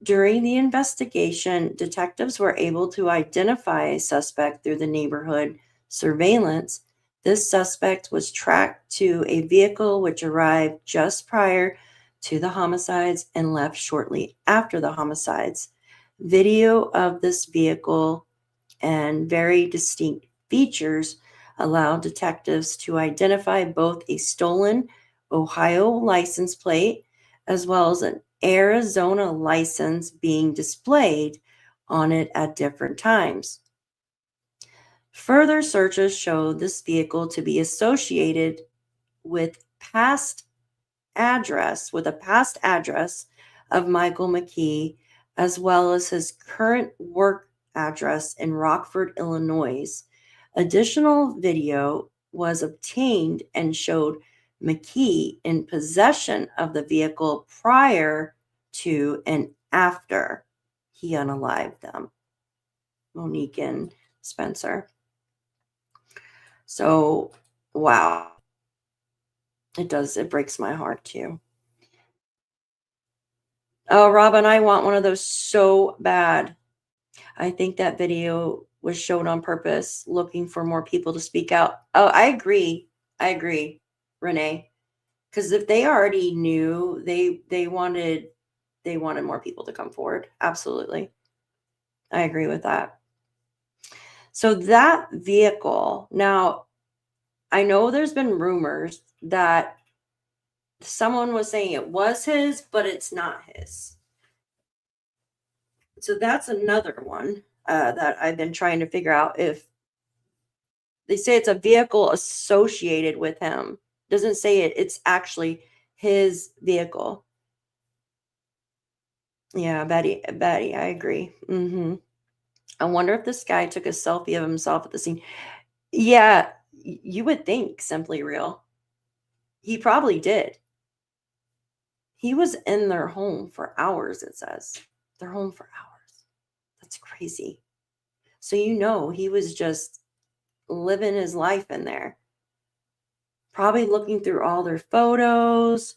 During the investigation, detectives were able to identify a suspect through the neighborhood surveillance This suspect was tracked to a vehicle which arrived just prior to the homicides and left shortly after the homicides. Video of this vehicle and very distinct features allowed detectives to identify both a stolen Ohio license plate as well as an Arizona license being displayed on it at different times. Further searches showed this vehicle to be associated with a past address of Michael McKee, as well as his current work address in Rockford, Illinois. Additional video was obtained and showed McKee in possession of the vehicle prior to and after he unalived them, Monique and Spencer. So, wow. It breaks my heart too. Oh, Robin, I want one of those so bad. I think that video was shown on purpose, looking for more people to speak out. Oh, I agree, Renee. Because if they already knew, they wanted more people to come forward. Absolutely. I agree with that. So that vehicle, now I know there's been rumors that someone was saying it was his, but it's not his. So that's another one that I've been trying to figure out. If they say it's a vehicle associated with him, doesn't say it's actually his vehicle. Yeah, Betty, I agree. I wonder if this guy took a selfie of himself at the scene. Yeah, you would think, Simply Real. He probably did. He was in their home for hours, it says. Their home for hours. That's crazy. So he was just living his life in there. Probably looking through all their photos,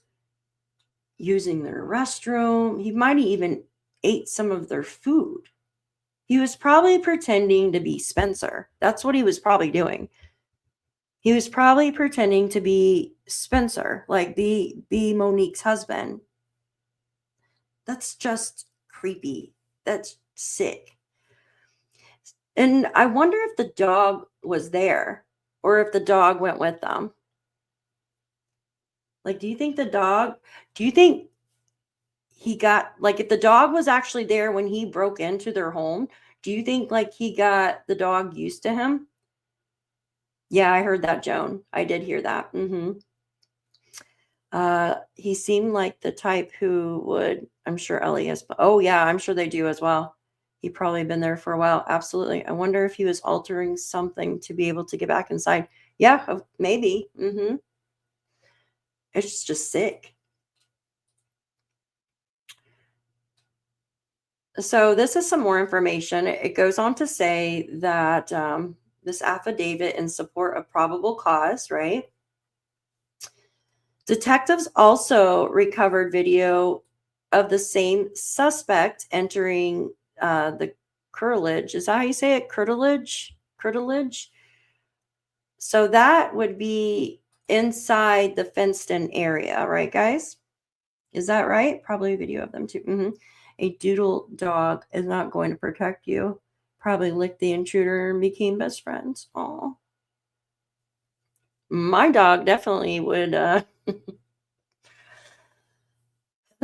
using their restroom. He might have even ate some of their food. He was probably pretending to be Spencer. That's what he was probably doing. He was probably pretending to be Spencer, like be Monique's husband. That's just creepy. That's sick. And I wonder if the dog was there or if the dog went with them. Like, do you think he got, like, if the dog was actually there when he broke into their home, do you think like he got the dog used to him? Yeah, I heard that, Joan. I did hear that. He seemed like the type who would, I'm sure Ellie has, oh yeah, I'm sure they do as well. He probably been there for a while. Absolutely. I wonder if he was altering something to be able to get back inside. Yeah, maybe. It's just sick. So this is some more information. It goes on to say that this affidavit in support of probable cause, right? Detectives also recovered video of the same suspect entering the curtilage. Is that how you say it? Curtilage? Curtilage? So that would be inside the fenced-in area, right, guys? Is that right? Probably a video of them too. A doodle dog is not going to protect you. Probably licked the intruder and became best friends. Oh, my dog definitely would. But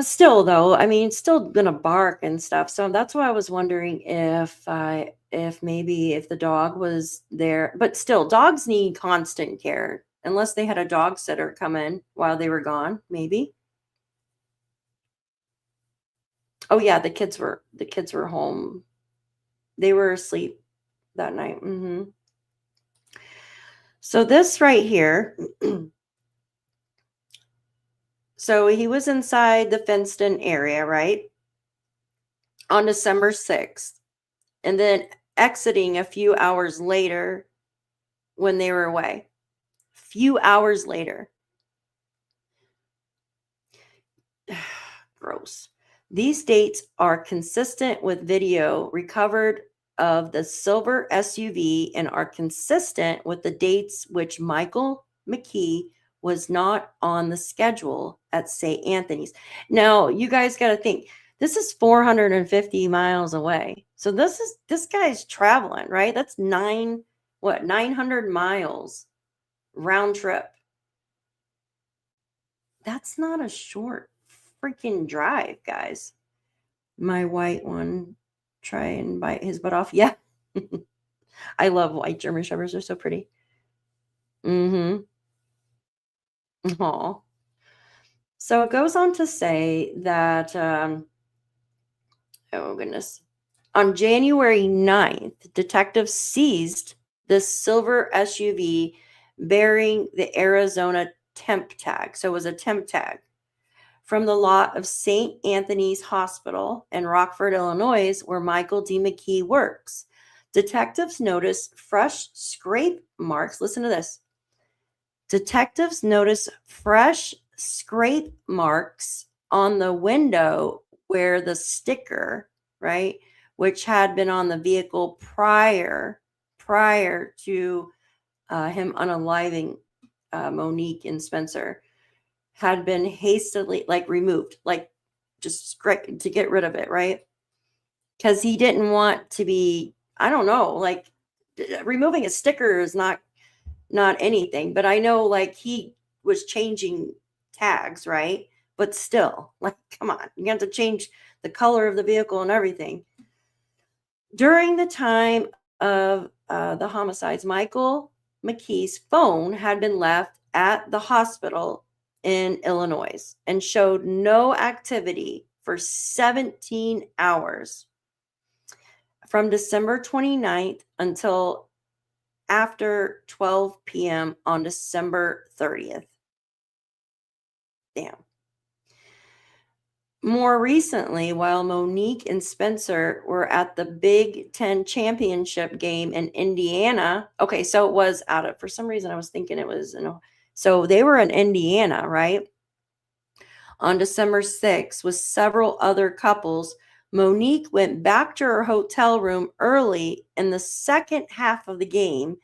still, though, I mean, still gonna bark and stuff. So that's why I was wondering if maybe if the dog was there. But still, dogs need constant care unless they had a dog sitter come in while they were gone. Maybe. Oh yeah, the kids were home. They were asleep that night. So this right here. So he was inside the fenced-in area, right? On December 6th. And then exiting a few hours later when they were away. Few hours later. Gross. These dates are consistent with video recovered of the silver SUV and are consistent with the dates which Michael McKee was not on the schedule at St. Anthony's. Now, you guys got to think, this is 450 miles away. So this guy's traveling, right? That's 900 miles round trip. That's not a short freaking drive, guys. My white one, try and bite his butt off. Yeah. I love white German Shepherds. They're so pretty. Mm-hmm. Aw. So it goes on to say that, oh goodness, on January 9th, detectives seized this silver SUV bearing the Arizona temp tag. So it was a temp tag from the lot of St. Anthony's Hospital in Rockford, Illinois, where Michael D. McKee works. Detectives noticed fresh scrape marks. Listen to this. Detectives noticed fresh scrape marks on the window where the sticker, right, which had been on the vehicle prior to him unaliving Monique and Spencer, had been hastily removed, just to get rid of it, right? Because he didn't want to be, I don't know, removing a sticker is not anything, but I know he was changing tags, right? But still, come on, you have to change the color of the vehicle and everything. During the time of the homicides, Michael McKee's phone had been left at the hospital in Illinois and showed no activity for 17 hours from December 29th until after 12 p.m. on December 30th. Damn. More recently, while Monique and Spencer were at the Big Ten championship game in Indiana. Okay, so it was for some reason I was thinking it was, so they were in Indiana, right? On December 6th with several other couples. Monique went back to her hotel room early in the second half of the game.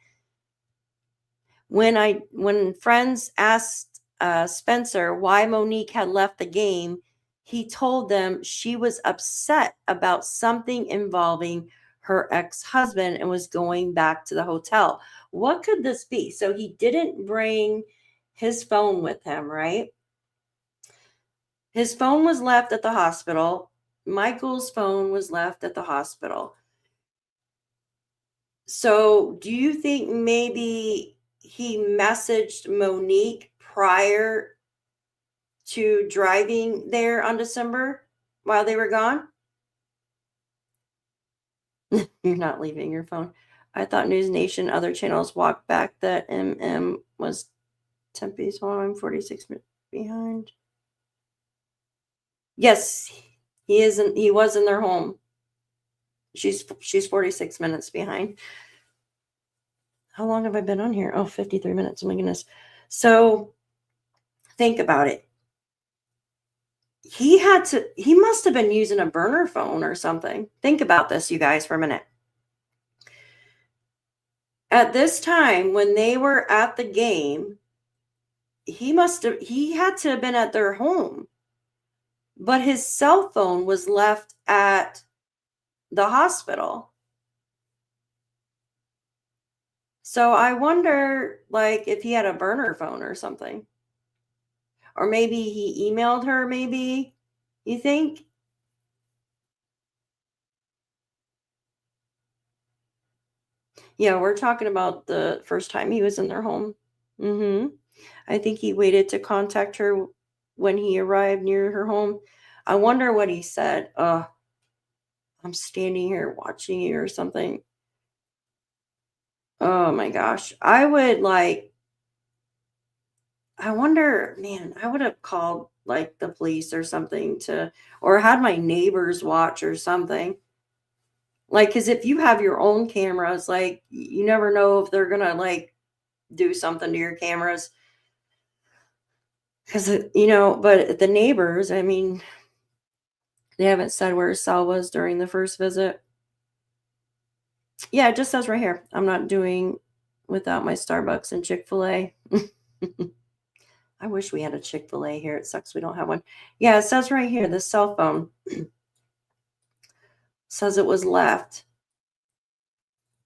When friends asked Spencer why Monique had left the game, he told them she was upset about something involving her ex-husband and was going back to the hotel. What could this be? So he didn't bring his phone with him, right? His phone was left at the hospital. Michael's phone was left at the hospital. So do you think maybe he messaged Monique prior to driving there on December while they were gone? You're not leaving your phone. I thought News Nation, other channels walked back that MM was Tempe's home. I'm 46 minutes behind. Yes, he isn't. He was in their home. She's 46 minutes behind. How long have I been on here? Oh, 53 minutes. Oh my goodness. So think about it. He must have been using a burner phone or something. Think about this, you guys, for a minute. At this time, when they were at the game, he had to have been at their home. But his cell phone was left at the hospital. So I wonder, if he had a burner phone or something. Or maybe he emailed her, maybe. You think? Yeah, we're talking about the first time he was in their home. I think he waited to contact her when he arrived near her home. I wonder what he said. I'm standing here watching you or something. Oh my gosh. I wonder, man, I would have called the police or something or had my neighbors watch or something. Because if you have your own cameras, you never know if they're going to do something to your cameras. Because, but the neighbors, I mean, they haven't said where his cell was during the first visit. Yeah, it just says right here. I'm not doing without my Starbucks and Chick-fil-A. I wish we had a Chick-fil-A here. It sucks we don't have one. Yeah, it says right here, the cell phone says it was left.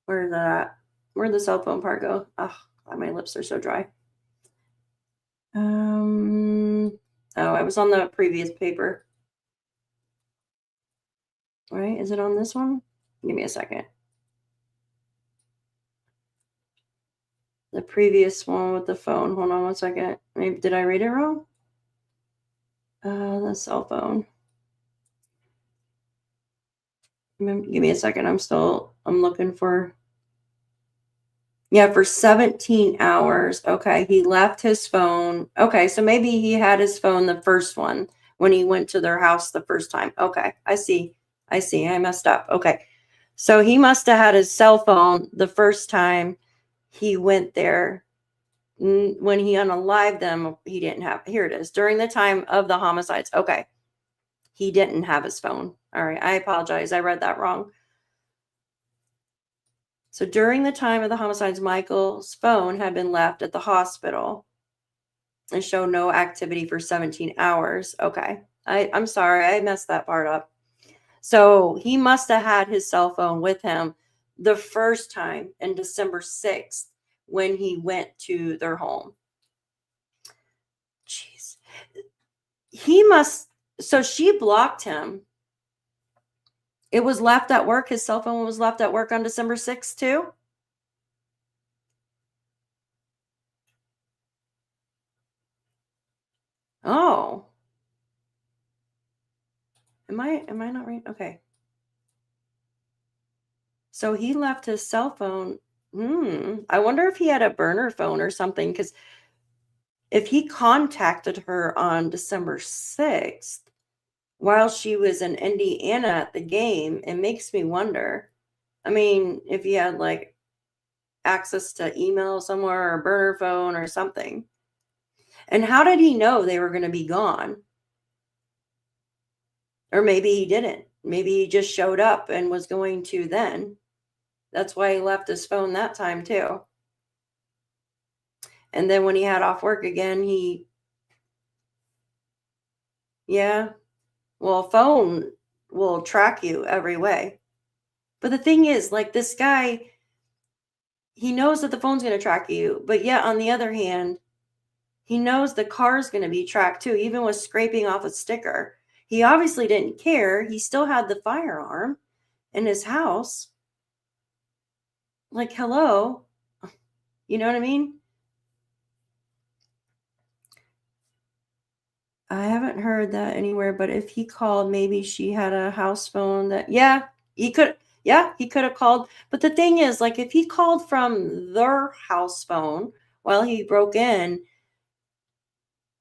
Where'd the cell phone part go? Oh, my lips are so dry. Oh, I was on the previous paper. Right? Is it on this one? Give me a second. The previous one with the phone. Hold on one second. Maybe did I read it wrong? The cell phone. Give me a second. I'm looking for. Yeah, for 17 hours. Okay, he left his phone. Okay, so maybe he had his phone the first one when he went to their house the first time. Okay, I see. I messed up. Okay, so he must have had his cell phone the first time he went there. When he unalived them, he didn't have. Here it is. During the time of the homicides. Okay, he didn't have his phone. All right, I apologize. I read that wrong. So during the time of the homicides, Michael's phone had been left at the hospital and showed no activity for 17 hours. Okay. I'm sorry. I messed that part up. So he must have had his cell phone with him the first time in December 6th when he went to their home. Jeez. So she blocked him. It was left at work. His cell phone was left at work on December 6th too. Oh. Am I not right? Okay. So he left his cell phone. I wonder if he had a burner phone or something, because if he contacted her on December 6th while she was in Indiana at the game, it makes me wonder. I mean, if he had like access to email somewhere or a burner phone or something. And how did he know they were going to be gone? Or maybe he didn't. Maybe he just showed up and was going to then. That's why he left his phone that time too. And then when he had off work again, well, phone will track you every way. But the thing is, like, this guy, he knows that the phone's going to track you. But yet, on the other hand, he knows the car's going to be tracked too, even with scraping off a sticker. He obviously didn't care. He still had the firearm in his house. Like, hello. You know what I mean? I haven't heard that anywhere, but if he called, maybe she had a house phone that, he could have called. But the thing is, like, if he called from their house phone while he broke in,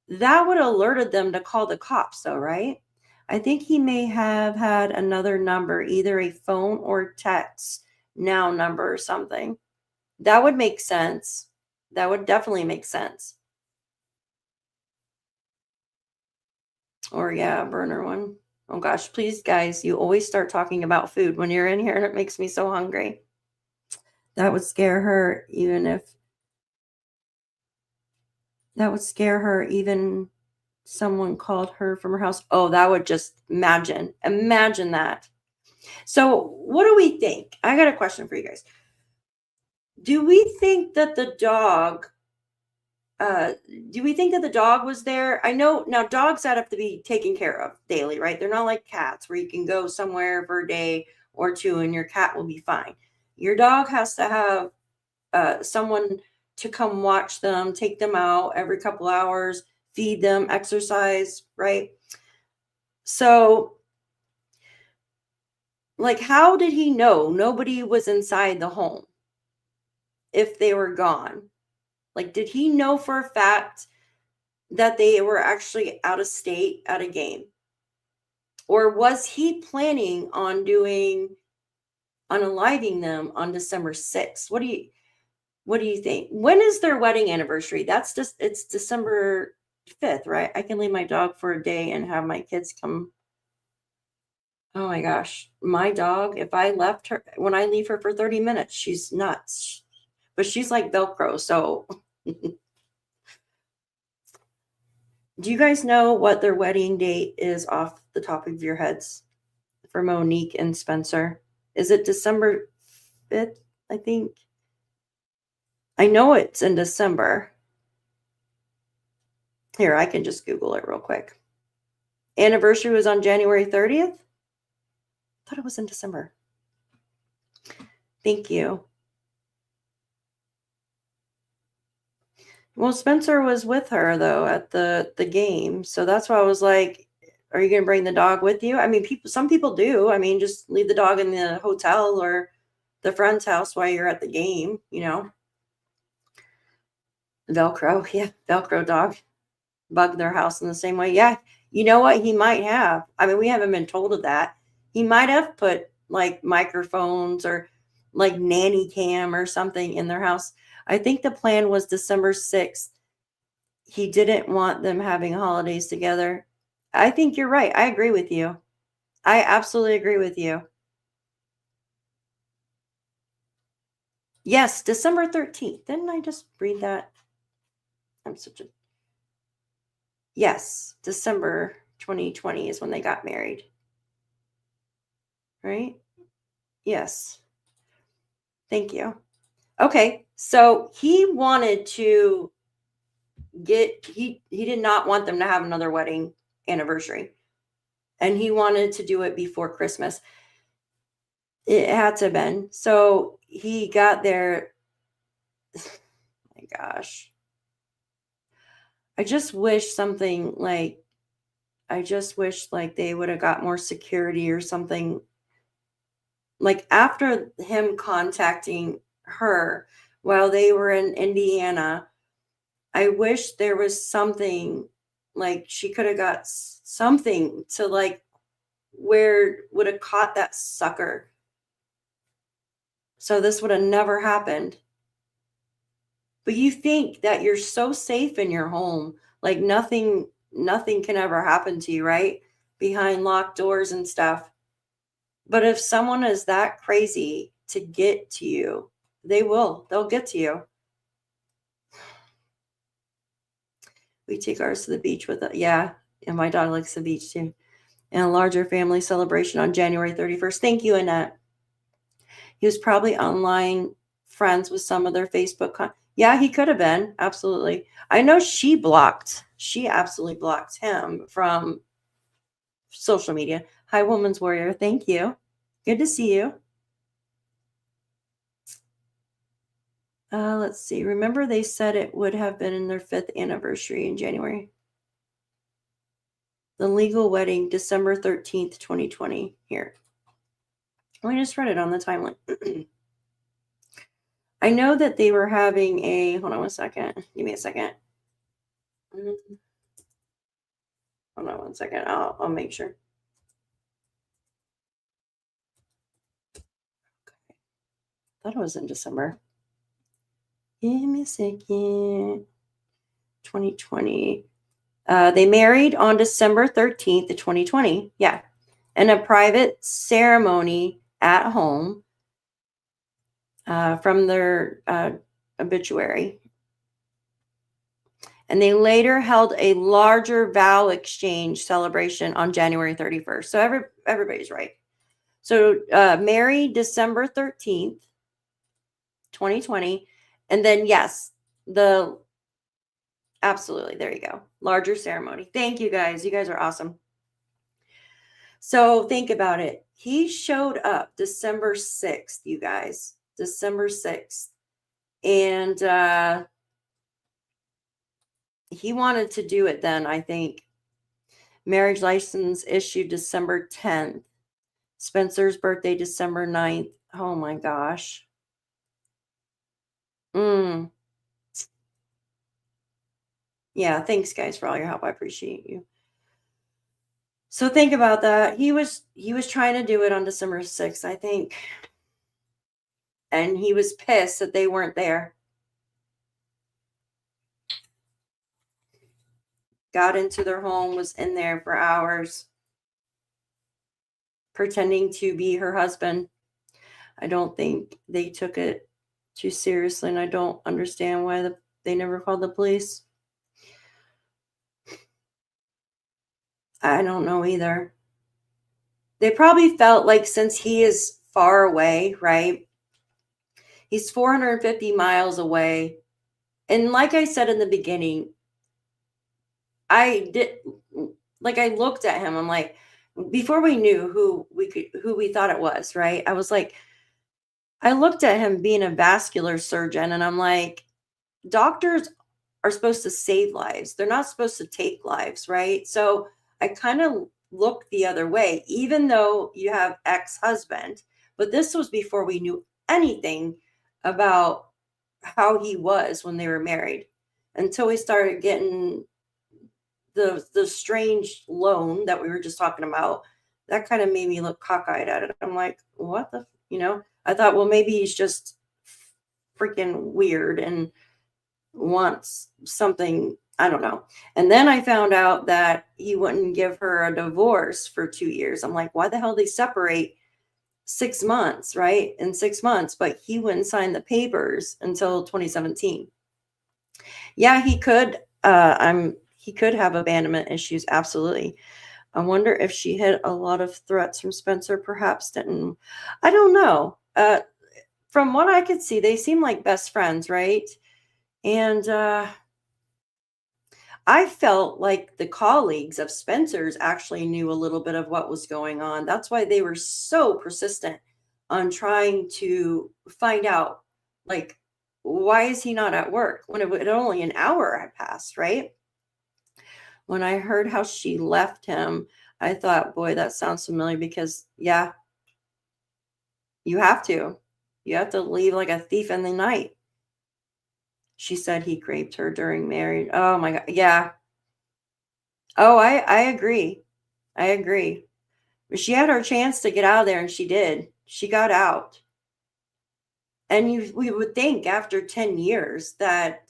that would have alerted them to call the cops though, right? I think he may have had another number, either a phone or text now number or something. That would make sense. That would definitely make sense. Or a burner one. Oh gosh, please guys, you always start talking about food when you're in here and it makes me so hungry. That would scare her even someone called her from her house. Oh, that would just imagine that. So what do we think? I got a question for you guys. Do we think that the dog was there? I know now dogs have to be taken care of daily, right? They're not like cats where you can go somewhere for a day or two and your cat will be fine. Your dog has to have someone to come watch them, take them out every couple hours, feed them, exercise, right? So, like, how did he know nobody was inside the home if they were gone? Like, did he know for a fact that they were actually out of state at a game? Or was he planning on unaliving them on December 6th? What do you think? When is their wedding anniversary? It's December 5th, right? I can leave my dog for a day and have my kids come Oh my gosh. My dog, if I left her, when I leave her for 30 minutes, she's nuts. But she's like Velcro. So do you guys know what their wedding date is off the top of your heads for Monique and Spencer? Is it December 5th? I think. I know it's in December. Here, I can just Google it real quick. Anniversary was on January 30th? I thought it was in December. Thank you. Well, Spencer was with her though at the game, so that's why I was like, "Are you going to bring the dog with you?" I mean, some people do. I mean, just leave the dog in the hotel or the friend's house while you're at the game. Velcro, yeah, Velcro dog, bug their house in the same way. Yeah, you know what? He might have. I mean, we haven't been told of that. He might have put like microphones or like nanny cam or something in their house. I think the plan was December 6th. He didn't want them having holidays together. I think you're right. I agree with you. I absolutely agree with you. Yes, December 13th. Didn't I just read that? I'm such a. Yes, December 2020 is when they got married. Right? Yes. Thank you. Okay, so he wanted to he did not want them to have another wedding anniversary. And he wanted to do it before Christmas. It had to have been. So he got there. My gosh. I just wish they would have got more security or something. Like after him contacting her while they were in Indiana, I wish there was something like she could have got something to like where would have caught that sucker. So this would have never happened. But you think that you're so safe in your home, like nothing can ever happen to you, right? Behind locked doors and stuff. But if someone is that crazy to get to you, they'll get to you. We take ours to the beach with it. Yeah. And my dog likes the beach too. And a larger family celebration on January 31st. Thank you, Annette. He was probably online friends with some of their Facebook. Yeah, he could have been. Absolutely. I know she absolutely blocked him from social media. Hi, Woman's Warrior. Thank you. Good to see you. Let's see. Remember they said it would have been in their 5th anniversary in January. The legal wedding, December 13th, 2020. Here. I just read it on the timeline. I know that they were having hold on one second. Give me a second. Hold on one second. I'll make sure. Okay. Thought it was in December. Give me a second. 2020. They married on December 13th, 2020. Yeah. And a private ceremony at home from their obituary. And they later held a larger vow exchange celebration on January 31st. So everybody's right. So married December 13th, 2020. And then, yes, absolutely, there you go. Larger ceremony. Thank you guys. You guys are awesome. So think about it. He showed up December 6th, you guys. December 6th. And he wanted to do it then, I think. Marriage license issued December 10th. Spencer's birthday, December 9th. Oh my gosh. Yeah, thanks guys for all your help. I appreciate you. So think about that. He was trying to do it on December 6th, I think. And he was pissed that they weren't there. Got into their home, was in there for hours. pretending to be her husband. I don't think they took it too seriously, and I don't understand why they never called the police. I don't know either. They probably felt like, since he is far away, right? He's 450 miles away. And like I said in the beginning, I looked at him. I'm like, before we knew who we thought it was, right? I looked at him being a vascular surgeon, and I'm like, doctors are supposed to save lives. They're not supposed to take lives, right? So I kind of looked the other way, even though you have ex-husband, but this was before we knew anything about how he was when they were married, until we started getting the strange loan that we were just talking about. That kind of made me look cockeyed at it. I'm like, what the, I thought, well, maybe he's just freaking weird and wants something, I don't know. And then I found out that he wouldn't give her a divorce for 2 years. I'm like, why the hell did they separate 6 months, right? In 6 months, but he wouldn't sign the papers until 2017. Yeah, he could. He could have abandonment issues. Absolutely. I wonder if she had a lot of threats from Spencer. Perhaps didn't. I don't know. From what I could see, they seem like best friends, right? And I felt like the colleagues of Spencer's actually knew a little bit of what was going on. That's why they were so persistent on trying to find out, like, why is he not at work when it only an hour had passed, right? When I heard how she left him, I thought, boy, that sounds familiar, because yeah, you have to leave like a thief in the night. She said he raped her during marriage. Oh my God. Yeah. Oh, I agree. I agree. She had her chance to get out of there, and she did. She got out. And we would think after 10 years that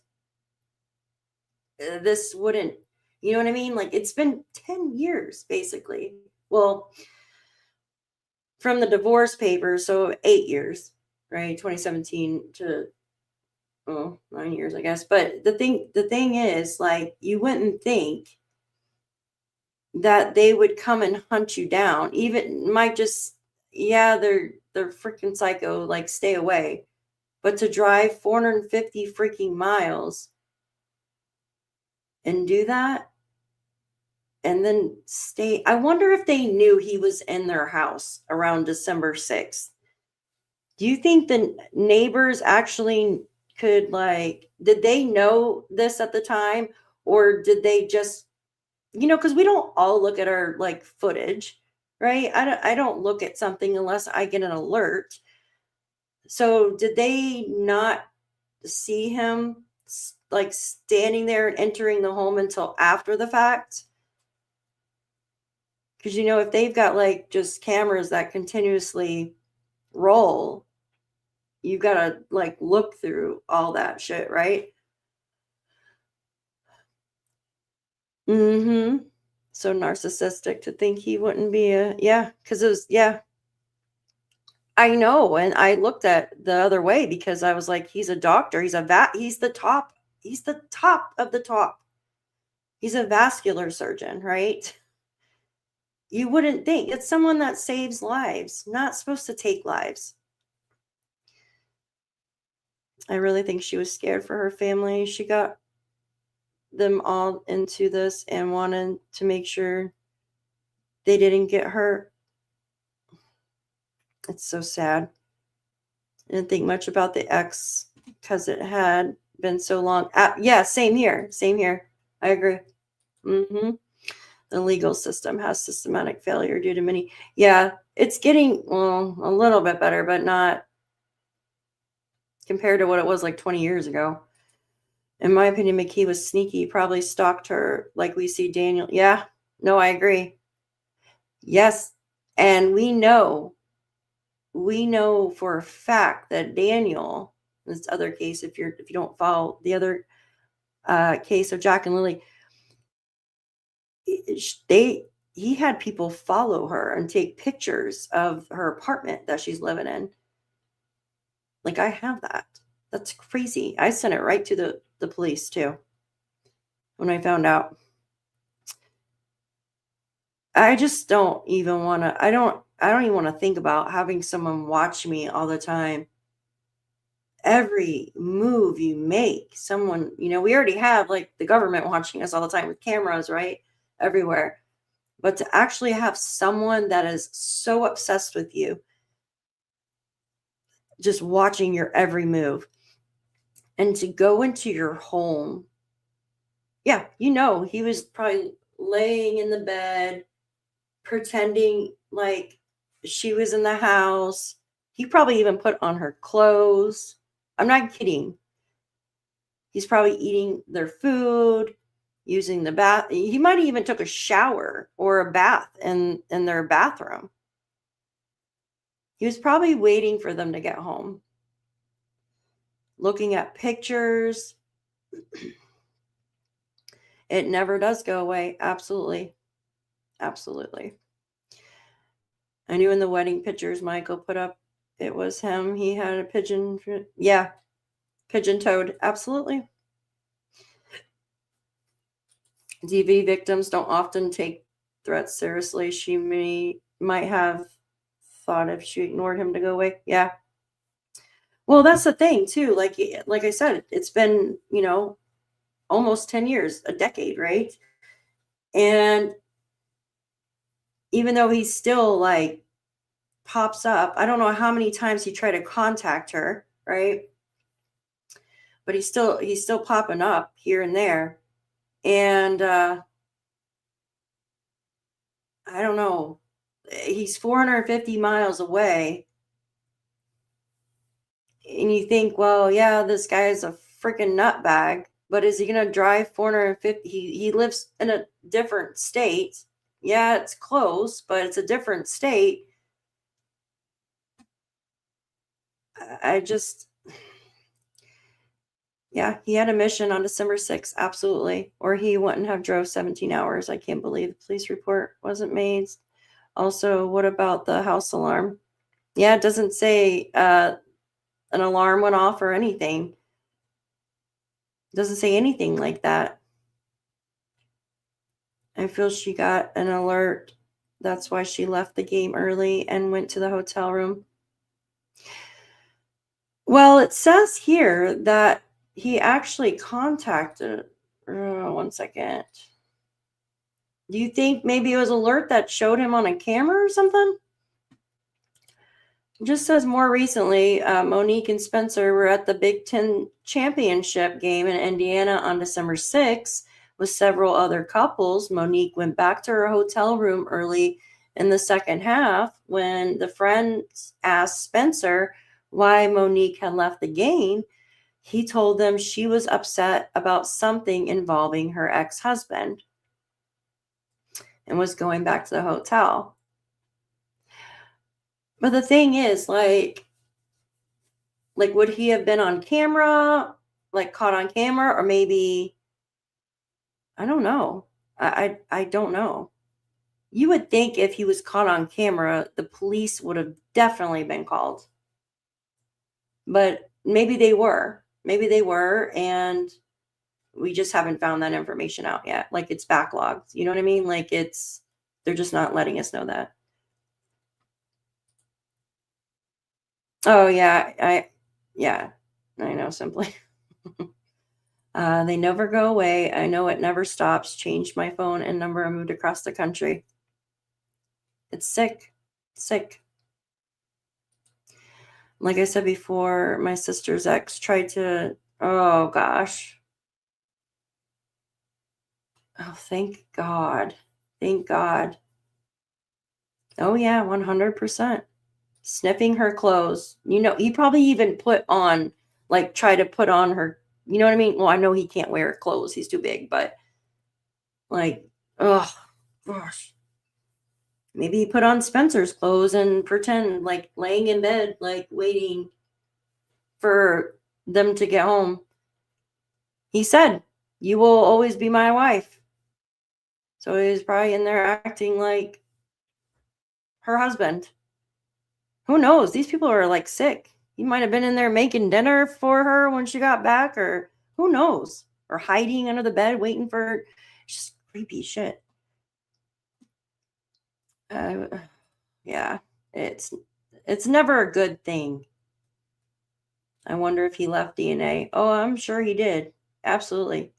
this wouldn't, you know what I mean? Like, it's been 10 years, basically. Well, from the divorce papers, so 8 years, right? 2017 to 9 years, I guess. But the thing is, like, you wouldn't think that they would come and hunt you down. Even might just, yeah, they're freaking psycho, like, stay away. But to drive 450 freaking miles and do that, and then stay. I wonder if they knew he was in their house around December 6th. Do you think the neighbors actually could, like, did they know this at the time, or did they just, because we don't all look at our, like, footage, right? I don't look at something unless I get an alert. So did they not see him, like, standing there and entering the home until after the fact? Because, if they've got, like, just cameras that continuously roll, you've got to, like, look through all that shit, right? Mm-hmm. So narcissistic to think he wouldn't be because it was, yeah. I know. And I looked at the other way because I was like, he's a doctor. He's the top. He's the top of the top. He's a vascular surgeon, right? You wouldn't think. It's someone that saves lives, not supposed to take lives. I really think she was scared for her family. She got them all into this and wanted to make sure they didn't get hurt. It's so sad. I didn't think much about the ex because it had been so long. Yeah, same here. Same here. I agree. Mm-hmm. The legal system has systematic failure due to many. Yeah, it's getting, well, a little bit better, but not compared to what it was like 20 years ago. In my opinion, McKee was sneaky, probably stalked her like we see Daniel. Yeah, no, I agree. Yes, and we know for a fact that Daniel, this other case, if you don't follow the other case of Jack and Lily, he had people follow her and take pictures of her apartment that she's living in. Like, I have that. That's crazy. I sent it right to the police too when I found out. I just don't even want to, I don't even want to think about having someone watch me all the time. Every move you make, someone, we already have like the government watching us all the time with cameras, right? Everywhere. But to actually have someone that is so obsessed with you, just watching your every move, and to go into your home. Yeah, he was probably laying in the bed, pretending like she was in the house. He probably even put on her clothes. I'm not kidding. He's probably eating their food, using the bath. He might have even took a shower or a bath in their bathroom. He was probably waiting for them to get home, looking at pictures. It never does go away. Absolutely. Absolutely. I knew in the wedding pictures Michael put up, it was him. He had a pigeon. Yeah. Pigeon-toed. Absolutely. DV victims don't often take threats seriously. She might have thought if she ignored him to go away. Yeah. Well, that's the thing too. Like I said, it's been, almost 10 years, a decade, right? And even though he still like pops up, I don't know how many times he tried to contact her, right? But he's still popping up here and there. And I don't know. He's 450 miles away. And you think, well, yeah, this guy is a freaking nutbag, but is he going to drive 450? He lives in a different state. Yeah, it's close, but it's a different state. Yeah, he had a mission on December 6th, absolutely. Or he wouldn't have drove 17 hours. I can't believe the police report wasn't made. Also, what about the house alarm? Yeah, it doesn't say an alarm went off or anything. It doesn't say anything like that. I feel she got an alert. That's why she left the game early and went to the hotel room. Well, it says here that he actually contacted. One second. Do you think maybe it was alert that showed him on a camera or something? It just says more recently, Monique and Spencer were at the Big Ten championship game in Indiana on December 6th with several other couples. Monique went back to her hotel room early in the second half when the friends asked Spencer why Monique had left the game. He told them she was upset about something involving her ex-husband and was going back to the hotel. But the thing is, like would he have been on camera, like caught on camera, or maybe, I don't know. I don't know. You would think if he was caught on camera, the police would have definitely been called. But maybe they were. Maybe they were, and we just haven't found that information out yet. Like, it's backlogged. You know what I mean? Like, they're just not letting us know that. Oh, yeah. I know, simply. They never go away. I know it never stops. Changed my phone and number and moved across the country. It's sick. Sick. Like I said before, my sister's ex tried to, oh gosh. Oh, thank God. Thank God. Oh, yeah, 100%. Sniffing her clothes. He probably even try to put on her, you know what I mean? Well, I know he can't wear clothes. He's too big, but oh, gosh. Maybe he put on Spencer's clothes and pretend like laying in bed, like waiting for them to get home. He said, "You will always be my wife." So he was probably in there acting like her husband. Who knows? These people are like sick. He might have been in there making dinner for her when she got back, or who knows? Or hiding under the bed waiting for her. Just creepy shit. Yeah, it's never a good thing. I wonder if he left DNA. Oh, I'm sure he did. Absolutely.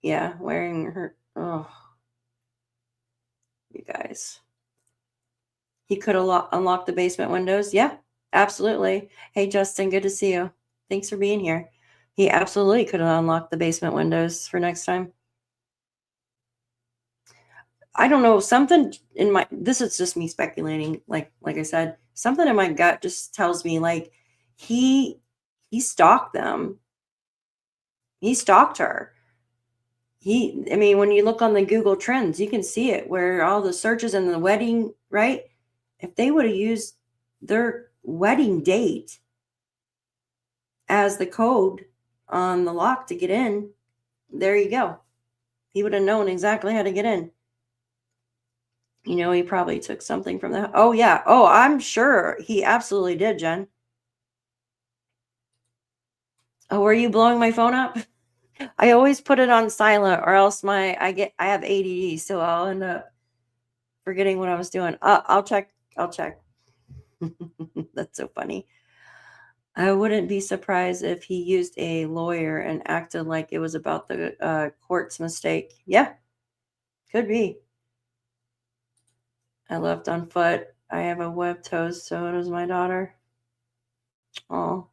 Yeah, wearing her. Oh, you guys. He could have unlocked the basement windows. Yeah, absolutely. Hey, Justin, good to see you. Thanks for being here. He absolutely could have unlocked the basement windows for next time. I don't know, something in my, this is just me speculating. Like I said, something in my gut just tells me like he stalked them. He stalked her. I mean, when you look on the Google Trends, you can see it where all the searches and the wedding, right? If they would have used their wedding date as the code on the lock to get in, there you go. He would have known exactly how to get in. You know, he probably took something from that. Oh, yeah. Oh, I'm sure he absolutely did, Jen. Oh, were you blowing my phone up? I always put it on silent or else I have ADD, so I'll end up forgetting what I was doing. I'll check. That's so funny. I wouldn't be surprised if he used a lawyer and acted like it was about the court's mistake. Yeah, could be. I left on foot. I have a web toast, so does my daughter. Oh.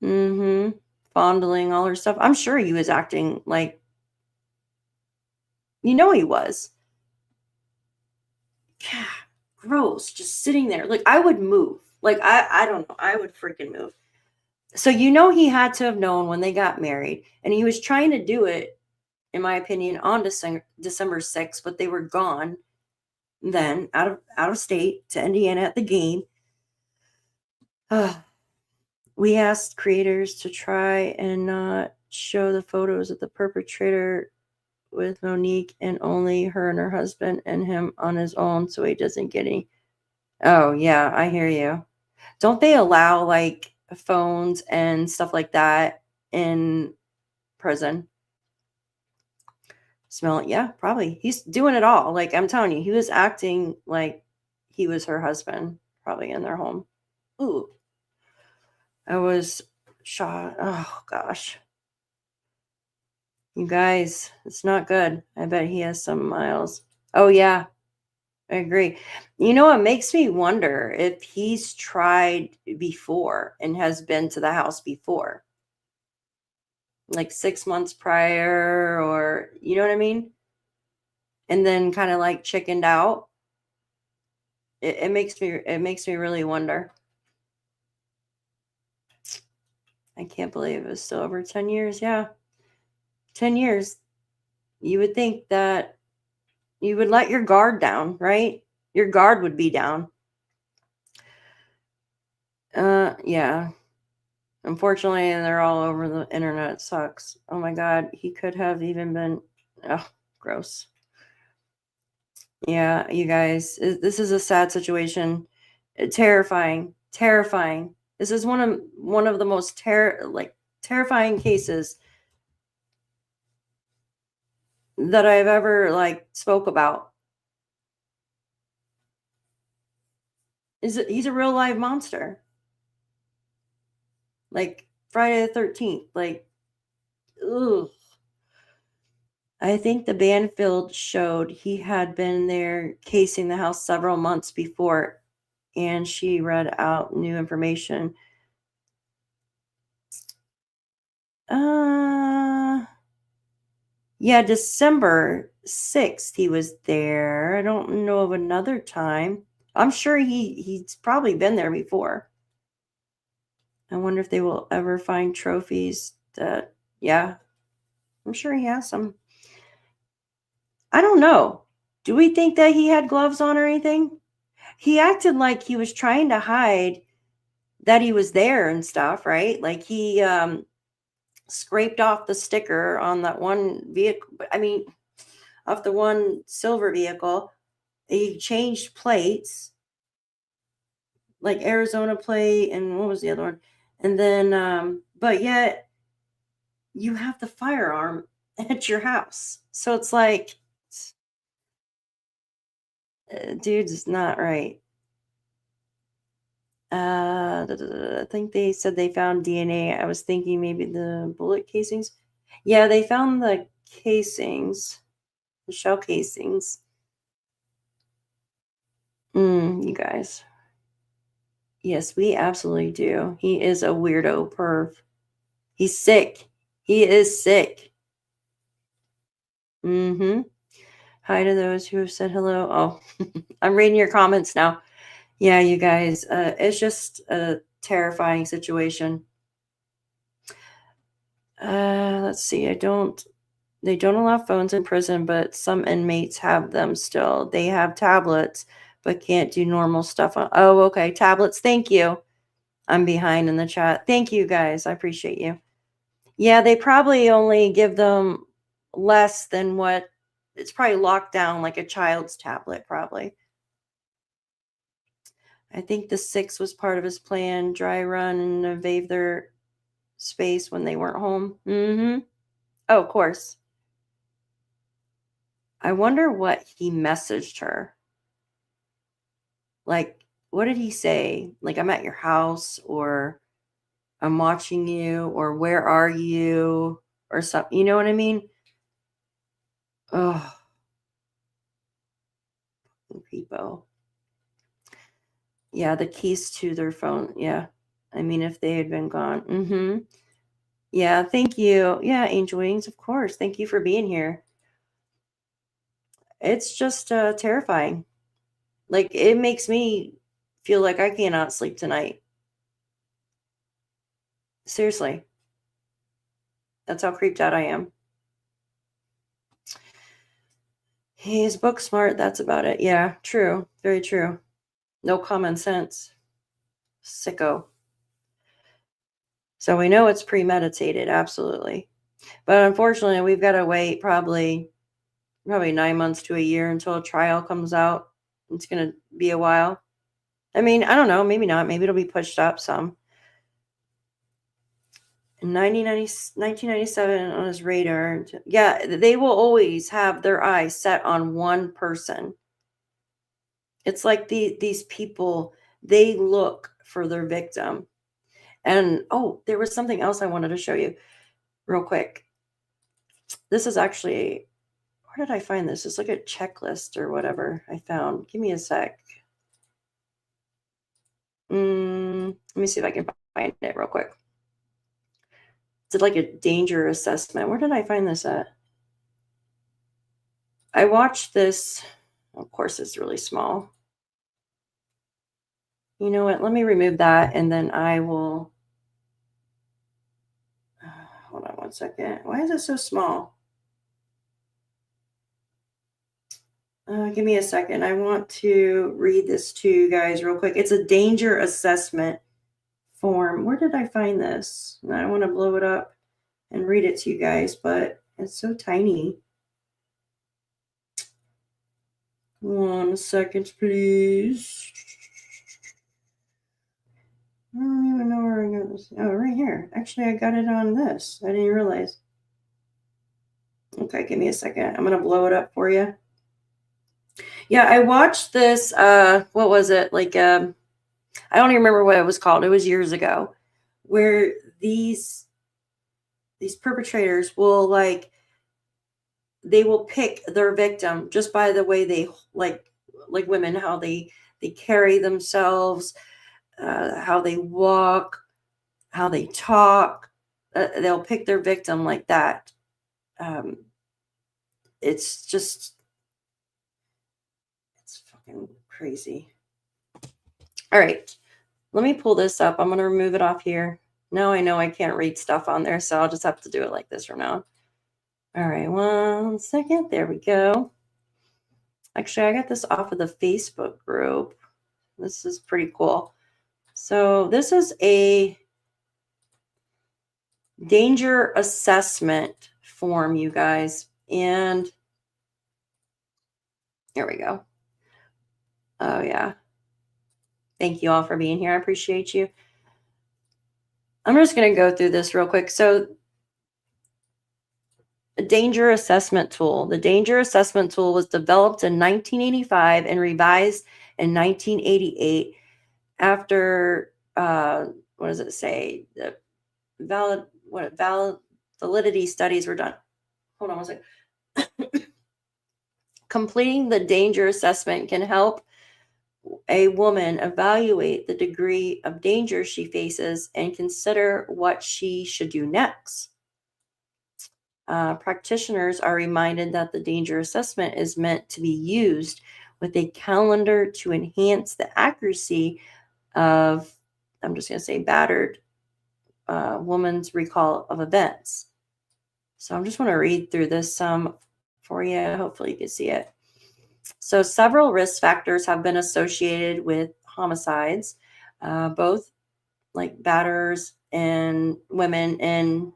Mm-hmm. Fondling all her stuff. I'm sure he was acting like, he was. Yeah, gross. Just sitting there. Like, I would move. Like, I don't know. I would freaking move. So, he had to have known when they got married, and he was trying to do it, in my opinion, on December 6th, but they were gone then out of state to Indiana at the game. We asked creators to try and not show the photos of the perpetrator with Monique and only her and her husband and him on his own so he doesn't get any. Oh, yeah, I hear you. Don't they allow like phones and stuff like that in prison? Smell it? Yeah, probably. He's doing it all. Like, I'm telling you, he was acting like he was her husband, probably in their home. Ooh. I was shot. Oh, gosh. You guys, it's not good. I bet he has some miles. Oh, yeah. I agree. It makes me wonder if he's tried before and has been to the house before. Like 6 months prior, or you know what I mean? And then kind of like chickened out. It makes me really wonder. I can't believe it was still over 10 years. Yeah. 10 years. You would think that you would let your guard down, right? Your guard would be down. Yeah. Unfortunately, they're all over the internet. It sucks. Oh my God. He could have even been, oh, gross. Yeah, you guys, this is a sad situation. Terrifying. This is one of the most terrifying cases that I've ever spoke about. He's a real live monster. Like Friday the 13th. Like, ugh. I think the Banfield showed he had been there casing the house several months before, and she read out new information. Yeah, December 6th he was there. I don't know of another time. I'm sure he's probably been there before. I wonder if they will ever find trophies that, yeah, I'm sure he has some. I don't know. Do we think that he had gloves on or anything? He acted like he was trying to hide that he was there and stuff, right? Like he scraped off the sticker on that one vehicle. I mean, off the one silver vehicle. He changed plates, like Arizona plate, and what was the other one? And then, but yet you have the firearm at your house. So it's like, dude's not right. I think they said they found DNA. I was thinking maybe the bullet casings. Yeah, they found the casings, the shell casings. You guys. Yes, we absolutely do. He is a weirdo perv. He's sick. He is sick. Hi to those who have said hello. Oh, I'm reading your comments now. Yeah, you guys, it's just a terrifying situation. Let's see. They don't allow phones in prison, but some inmates have them still. They have tablets, but can't do normal stuff on. Oh, okay. Tablets. Thank you. I'm behind in the chat. Thank you guys. I appreciate you. Yeah, they probably only give them less than what it's probably locked down like a child's tablet, probably. I think the 6 was part of his plan, dry run and invade their space when they weren't home. Oh, of course. I wonder what he messaged her. Like, what did he say? Like, I'm at your house, or I'm watching you, or where are you, or something. You know what I mean? Oh, people. Yeah, the keys to their phone. Yeah. I mean, if they had been gone. Yeah, thank you. Yeah, Angel Wings, of course. Thank you for being here. It's just terrifying. Like, it makes me feel like I cannot sleep tonight. Seriously. That's how creeped out I am. He's book smart. That's about it. Yeah, true. Very true. No common sense. Sicko. So we know it's premeditated. Absolutely. But unfortunately, we've got to wait probably 9 months to a year until a trial comes out. It's going to be a while. I mean, I don't know. Maybe not. Maybe it'll be pushed up some. In 1997 on his radar. Yeah, they will always have their eyes set on one person. It's like these people, they look for their victim. And, oh, there was something else I wanted to show you real quick. This is actually, where did I find this? It's like a checklist or whatever I found. Give me a sec. Let me see if I can find it real quick. It's like a danger assessment. Where did I find this at? I watched this. Of course, it's really small. You know what? Let me remove that, and then I will. Hold on one second. Why is it so small? Give me a second. I want to read this to you guys real quick. It's a danger assessment form. Where did I find this? I don't want to blow it up and read it to you guys, but it's so tiny. 1 second, please. I don't even know where I got this. Oh, right here. Actually, I got it on this. I didn't realize. Okay, give me a second. I'm going to blow it up for you. Yeah, I watched this. What was it? Like, I don't even remember what it was called. It was years ago, where these perpetrators will they will pick their victim just by the way they like women, how they carry themselves, how they walk, how they talk. They'll pick their victim like that. It's fucking crazy. All right, let me pull this up. I'm going to remove it off here. Now I know I can't read stuff on there, so I'll just have to do it like this from now on. All right, 1 second. There we go. Actually, I got this off of the Facebook group. This is pretty cool. So this is a danger assessment form, you guys. And here we go. Oh, yeah. Thank you all for being here. I appreciate you. I'm just going to go through this real quick. So, a danger assessment tool. The danger assessment tool was developed in 1985 and revised in 1988 after, what does it say? The validity studies were done. Hold on one second. Completing the danger assessment can help a woman evaluate the degree of danger she faces and consider what she should do next. Practitioners are reminded that the danger assessment is meant to be used with a calendar to enhance the accuracy of, I'm just going to say, battered woman's recall of events. So I'm just want to read through this for you. Hopefully you can see it. So several risk factors have been associated with homicides, both like batterers and women in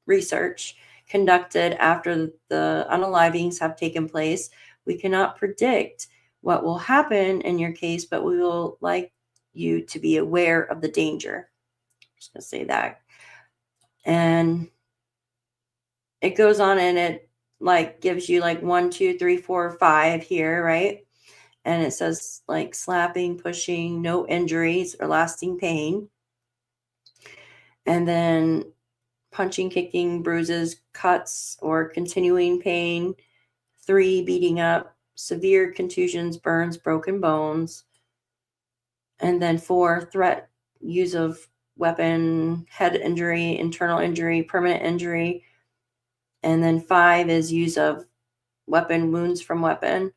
research conducted after the unalivings have taken place. We cannot predict what will happen in your case, but we will like you to be aware of the danger. I'm just going to say that. And it goes on and it like gives you like 1, 2, 3, 4, 5 here, right? And it says like slapping, pushing, no injuries or lasting pain. And then punching, kicking, bruises, cuts, or continuing pain. 3, beating up, severe contusions, burns, broken bones. And then 4, threat, use of weapon, head injury, internal injury, permanent injury. And then 5 is use of weapon, wounds from weapon.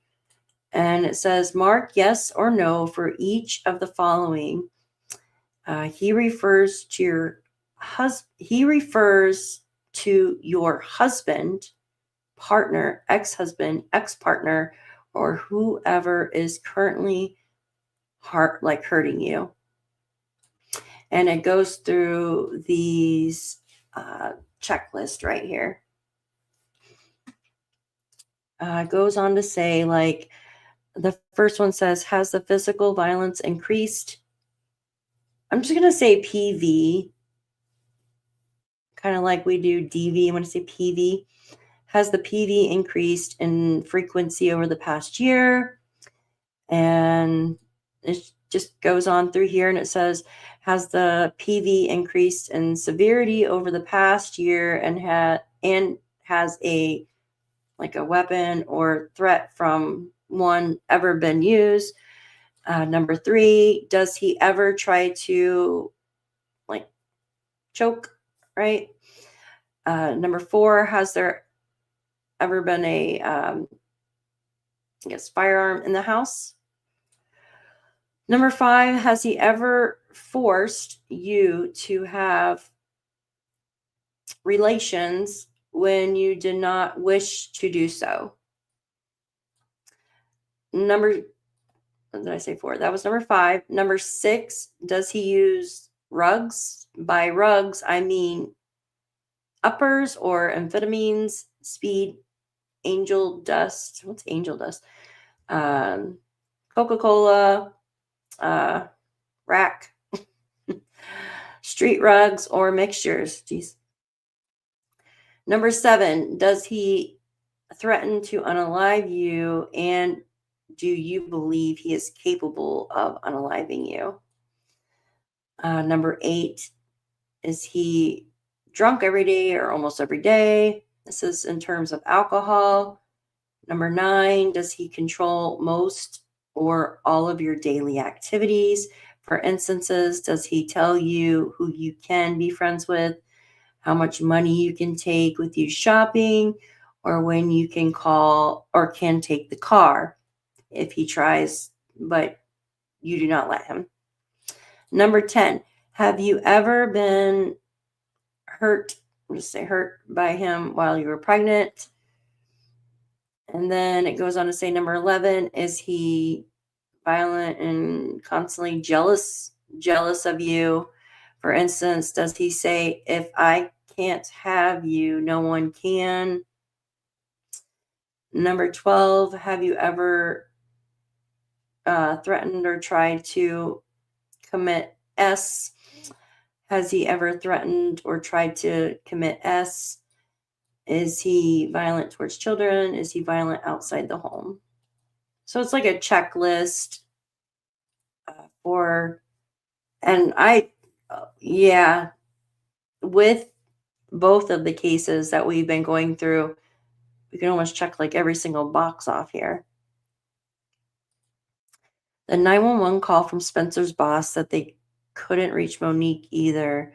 And it says mark yes or no for each of the following. He refers to your husband, partner, ex-husband, ex-partner, or whoever is currently hurting you. And it goes through these checklist right here. It goes on to say, like, the first one says, has the physical violence increased? I'm just going to say PV, kind of like we do DV. I'm going to say PV. Has the PV increased in frequency over the past year? And it just goes on through here and it says, has the PV increased in severity over the past year and has a weapon or threat from one ever been used? Number 3, does he ever try to choke, right? Number 4, has there ever been a firearm in the house? Number 5, has he ever forced you to have relations when you did not wish to do so? What did I say 4? That was number 5. Number 6, does he use rugs? By rugs, I mean uppers or amphetamines, speed, angel dust. What's angel dust? Coca-Cola, rack, street rugs, or mixtures. Jeez. Number 7, does he threaten to unalive you, and do you believe he is capable of unaliving you? Number 8, is he drunk every day or almost every day? This is in terms of alcohol. Number 9, does he control most or all of your daily activities? For instances, does he tell you who you can be friends with, how much money you can take with you shopping, or when you can call or can take the car if he tries, but you do not let him? Number 10, have you ever been hurt by him while you were pregnant? And then it goes on to say number 11, is he violent and constantly jealous of you? For instance, does he say, if I can't have you. No one can. Number 12, have you ever threatened or tried to commit S? Has he ever threatened or tried to commit S? Is he violent towards children? Is he violent outside the home? So it's like a checklist and yeah, with both of the cases that we've been going through, we can almost check like every single box off here. The 911 call from Spencer's boss that they couldn't reach Monique either.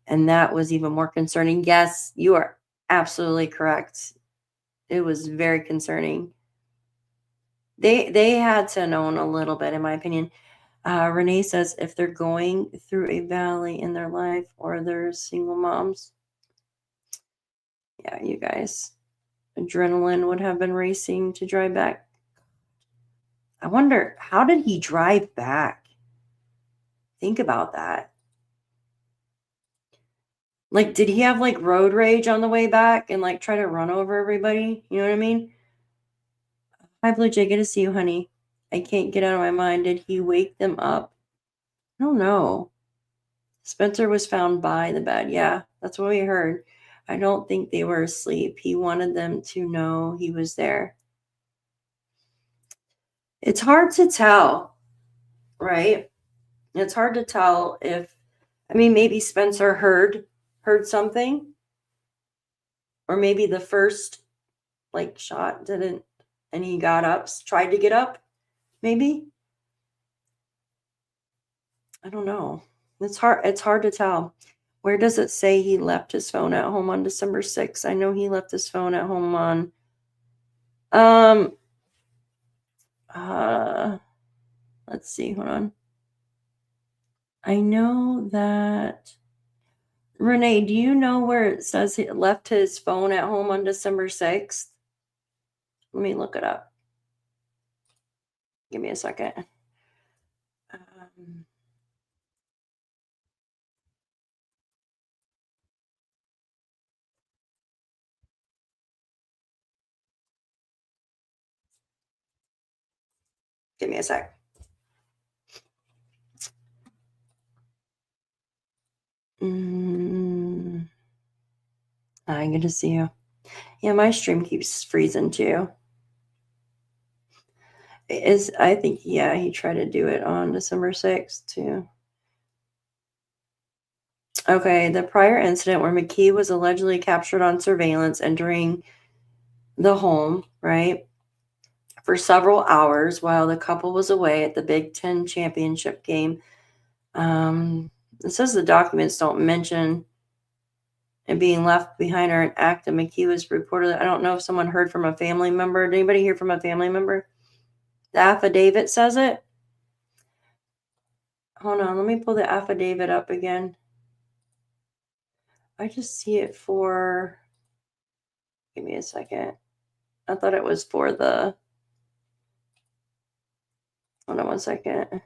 And that was even more concerning. Yes, you are absolutely correct. It was very concerning. They had to know a little bit, in my opinion. Renee says if they're going through a valley in their life or they're single moms. Yeah, you guys. Adrenaline would have been racing to drive back. I wonder, how did he drive back? Think about that. Like, did he have like road rage on the way back and like try to run over everybody? You know what I mean? Hi, Blue Jay. Good to see you, honey. I can't get out of my mind. Did he wake them up? I don't know. Spencer was found by the bed. Yeah, that's what we heard. I don't think they were asleep. He wanted them to know he was there. It's hard to tell, right? It's hard to tell if, maybe Spencer heard something, or maybe the first like shot didn't, and he got up, tried to get up, maybe. I don't know. It's hard to tell. Where does it say he left his phone at home on December 6th? I know he left his phone at home on let's see, hold on. I know that Renee, do you know where it says he left his phone at home on December 6th? Let me look it up. Give me a second. Give me a sec. I'm going to see you. Yeah, my stream keeps freezing too. I think, yeah, he tried to do it on December 6th too. Okay, the prior incident where McKee was allegedly captured on surveillance entering the home, right, for several hours while the couple was away at the Big Ten championship game. It says the documents don't mention it being left behind or an act that McKee was reported. I don't know if someone heard from a family member. Did anybody hear from a family member? The affidavit says it. Hold on, let me pull the affidavit up again. I just see it for, give me a second. I thought it was for the, hold on one second.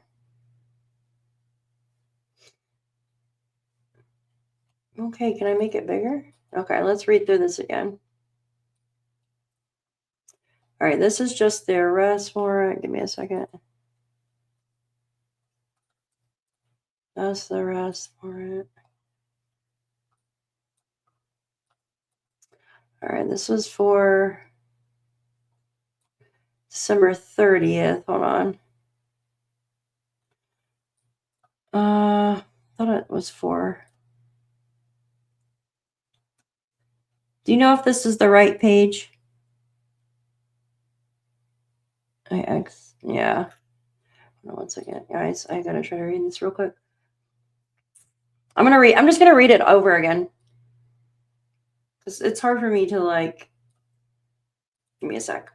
Okay, can I make it bigger? Okay, let's read through this again. All right, this is just the arrest warrant. Give me a second. That's the arrest warrant. All right, this was for December 30th. Hold on. I thought it was for. Do you know if this is the right page? Yeah. Hold on one second, guys. I gotta try to read this real quick. I'm just gonna read it over again. Because it's hard for me to like. Give me a sec.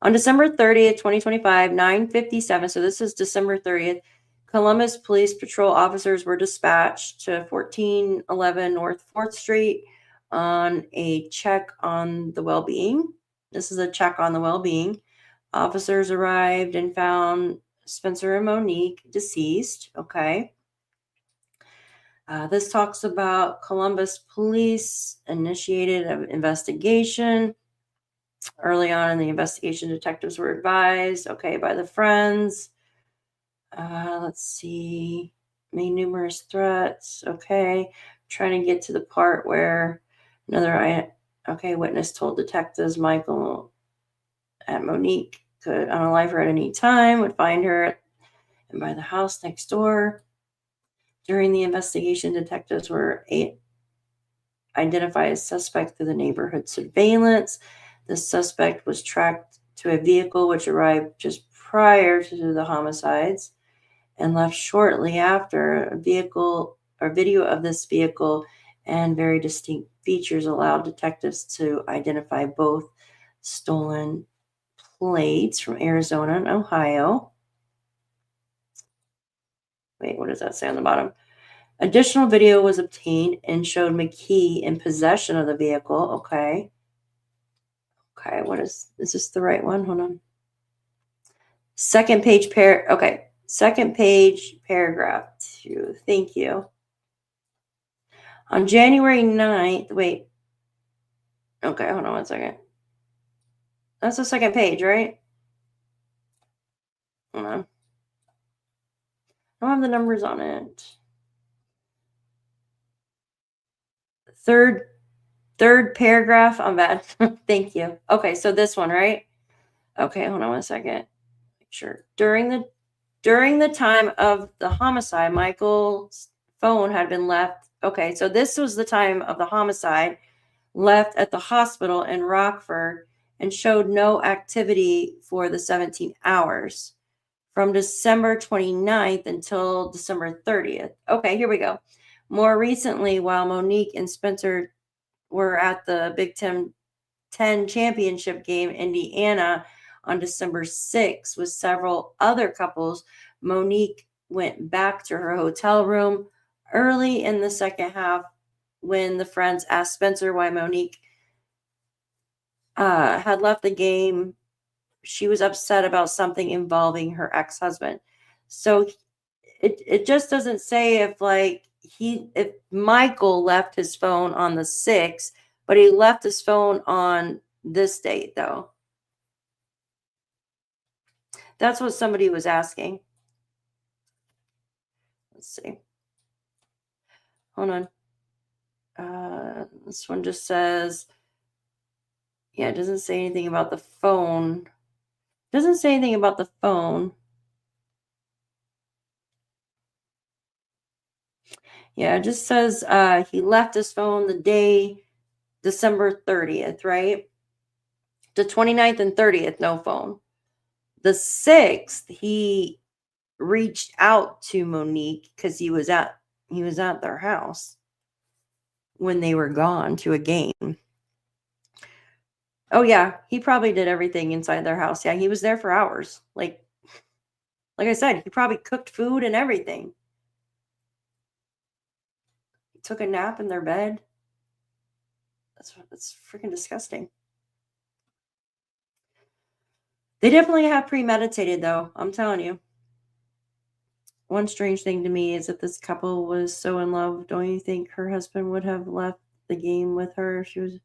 On December 30th, 2025, 9:57. So this is December 30th. Columbus Police Patrol officers were dispatched to 1411 North 4th Street on a check on the well-being. This is a check on the well-being. Officers arrived and found Spencer and Monique deceased. Okay. This talks about Columbus police initiated an investigation. Early on in the investigation, detectives were advised, okay, by the friends. Let's see. Made numerous threats. Okay. Trying to get to the part where another witness told detectives Michael and Monique could unalive her at any time, would find her and by the house next door. During the investigation, detectives were identified as suspect through the neighborhood surveillance. The suspect was tracked to a vehicle which arrived just prior to the homicides and left shortly after. A video of this vehicle and very distinct features allowed detectives to identify both stolen plates from Arizona and Ohio. Wait, what does that say on the bottom? Additional video was obtained and showed McKee in possession of the vehicle. Okay. Okay, is this the right one? Hold on. Second page paragraph 2. Thank you. On January 9th, wait. Okay, hold on one second. That's the second page, right? Hold on. I don't have the numbers on it. Third paragraph. I'm bad. Thank you. Okay, so this one, right? Okay, hold on one second. Make sure. During the time of the homicide, Michael's phone had been left. Okay, so this was the time of the homicide, left at the hospital in Rockford, and showed no activity for the 17 hours from December 29th until December 30th. Okay, here we go. More recently, while Monique and Spencer were at the Big Ten championship game in Indiana on December 6th with several other couples, Monique went back to her hotel room early in the second half when the friends asked Spencer why Monique had left the game. She was upset about something involving her ex-husband. So it just doesn't say if Michael left his phone on the 6th, but he left his phone on this date though. That's what somebody was asking. Let's see. Hold on. This one just says, yeah, it doesn't say anything about the phone. Doesn't say anything about the phone. Yeah, it just says he left his phone the day December 30th, right? The 29th and 30th, no phone. The 6th, he reached out to Monique because he was at their house when they were gone to a game. Oh yeah, he probably did everything inside their house. Yeah, he was there for hours. Like I said, he probably cooked food and everything. He took a nap in their bed. That's freaking disgusting. They definitely have premeditated though, I'm telling you. One strange thing to me is that this couple was so in love. Don't you think her husband would have left the game with her if she was?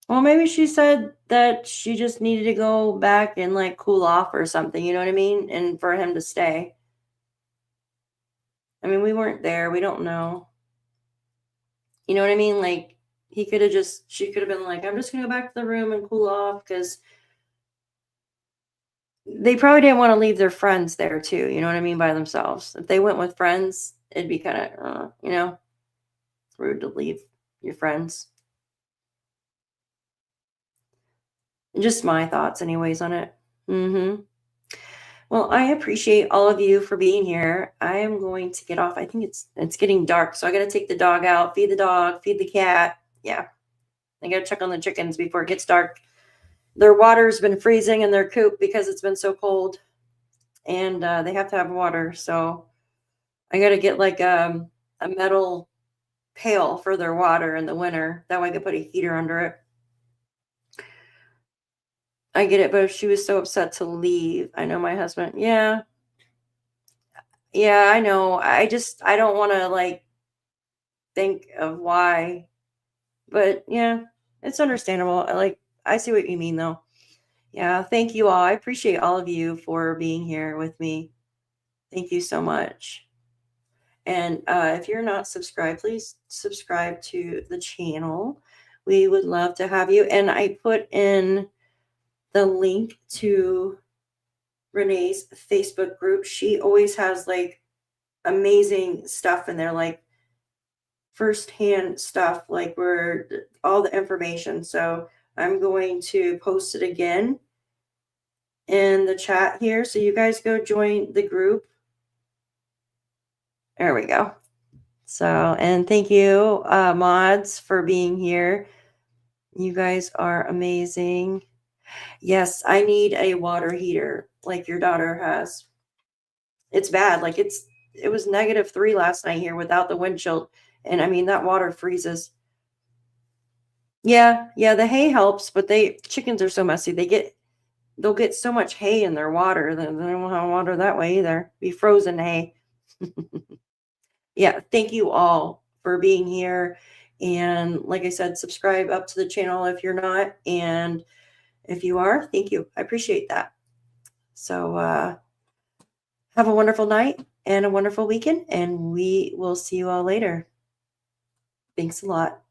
Well, maybe she said that she just needed to go back and like cool off or something, you know what I mean? And for him to stay. I mean, we weren't there. We don't know. You know what I mean? Like she could have been like, I'm just going to go back to the room and cool off because they probably didn't want to leave their friends there too. You know what I mean? By themselves. If they went with friends, it'd be kind of, rude to leave your friends. Just my thoughts anyways on it. Well, I appreciate all of you for being here. I am going to get off. I think it's getting dark, so I got to take the dog out, feed the dog, feed the cat. Yeah. I got to check on the chickens before it gets dark. Their water's been freezing in their coop because it's been so cold, and they have to have water. So I got to get like a metal pail for their water in the winter. That way I can put a heater under it. I get it, but if she was so upset to leave, I know my husband, yeah. Yeah, I know. I don't want to like think of why, but yeah, it's understandable. I see what you mean though. Yeah, thank you all. I appreciate all of you for being here with me. Thank you so much. And if you're not subscribed, please subscribe to the channel. We would love to have you. And I put in the link to Renee's Facebook group. She always has like amazing stuff in there, like firsthand stuff, like where all the information. So I'm going to post it again in the chat here. So you guys go join the group. There we go. So, and thank you, mods, for being here. You guys are amazing. Yes, I need a water heater like your daughter has. It's bad. Like it was -3 last night here without the wind chill. And I mean that water freezes. Yeah, the hay helps, but chickens are so messy. They'll get so much hay in their water that they don't have water that way either. Be frozen hay. Yeah, thank you all for being here. And like I said, subscribe up to the channel if you're not. And if you are, thank you. I appreciate that. So have a wonderful night and a wonderful weekend. And we will see you all later. Thanks a lot.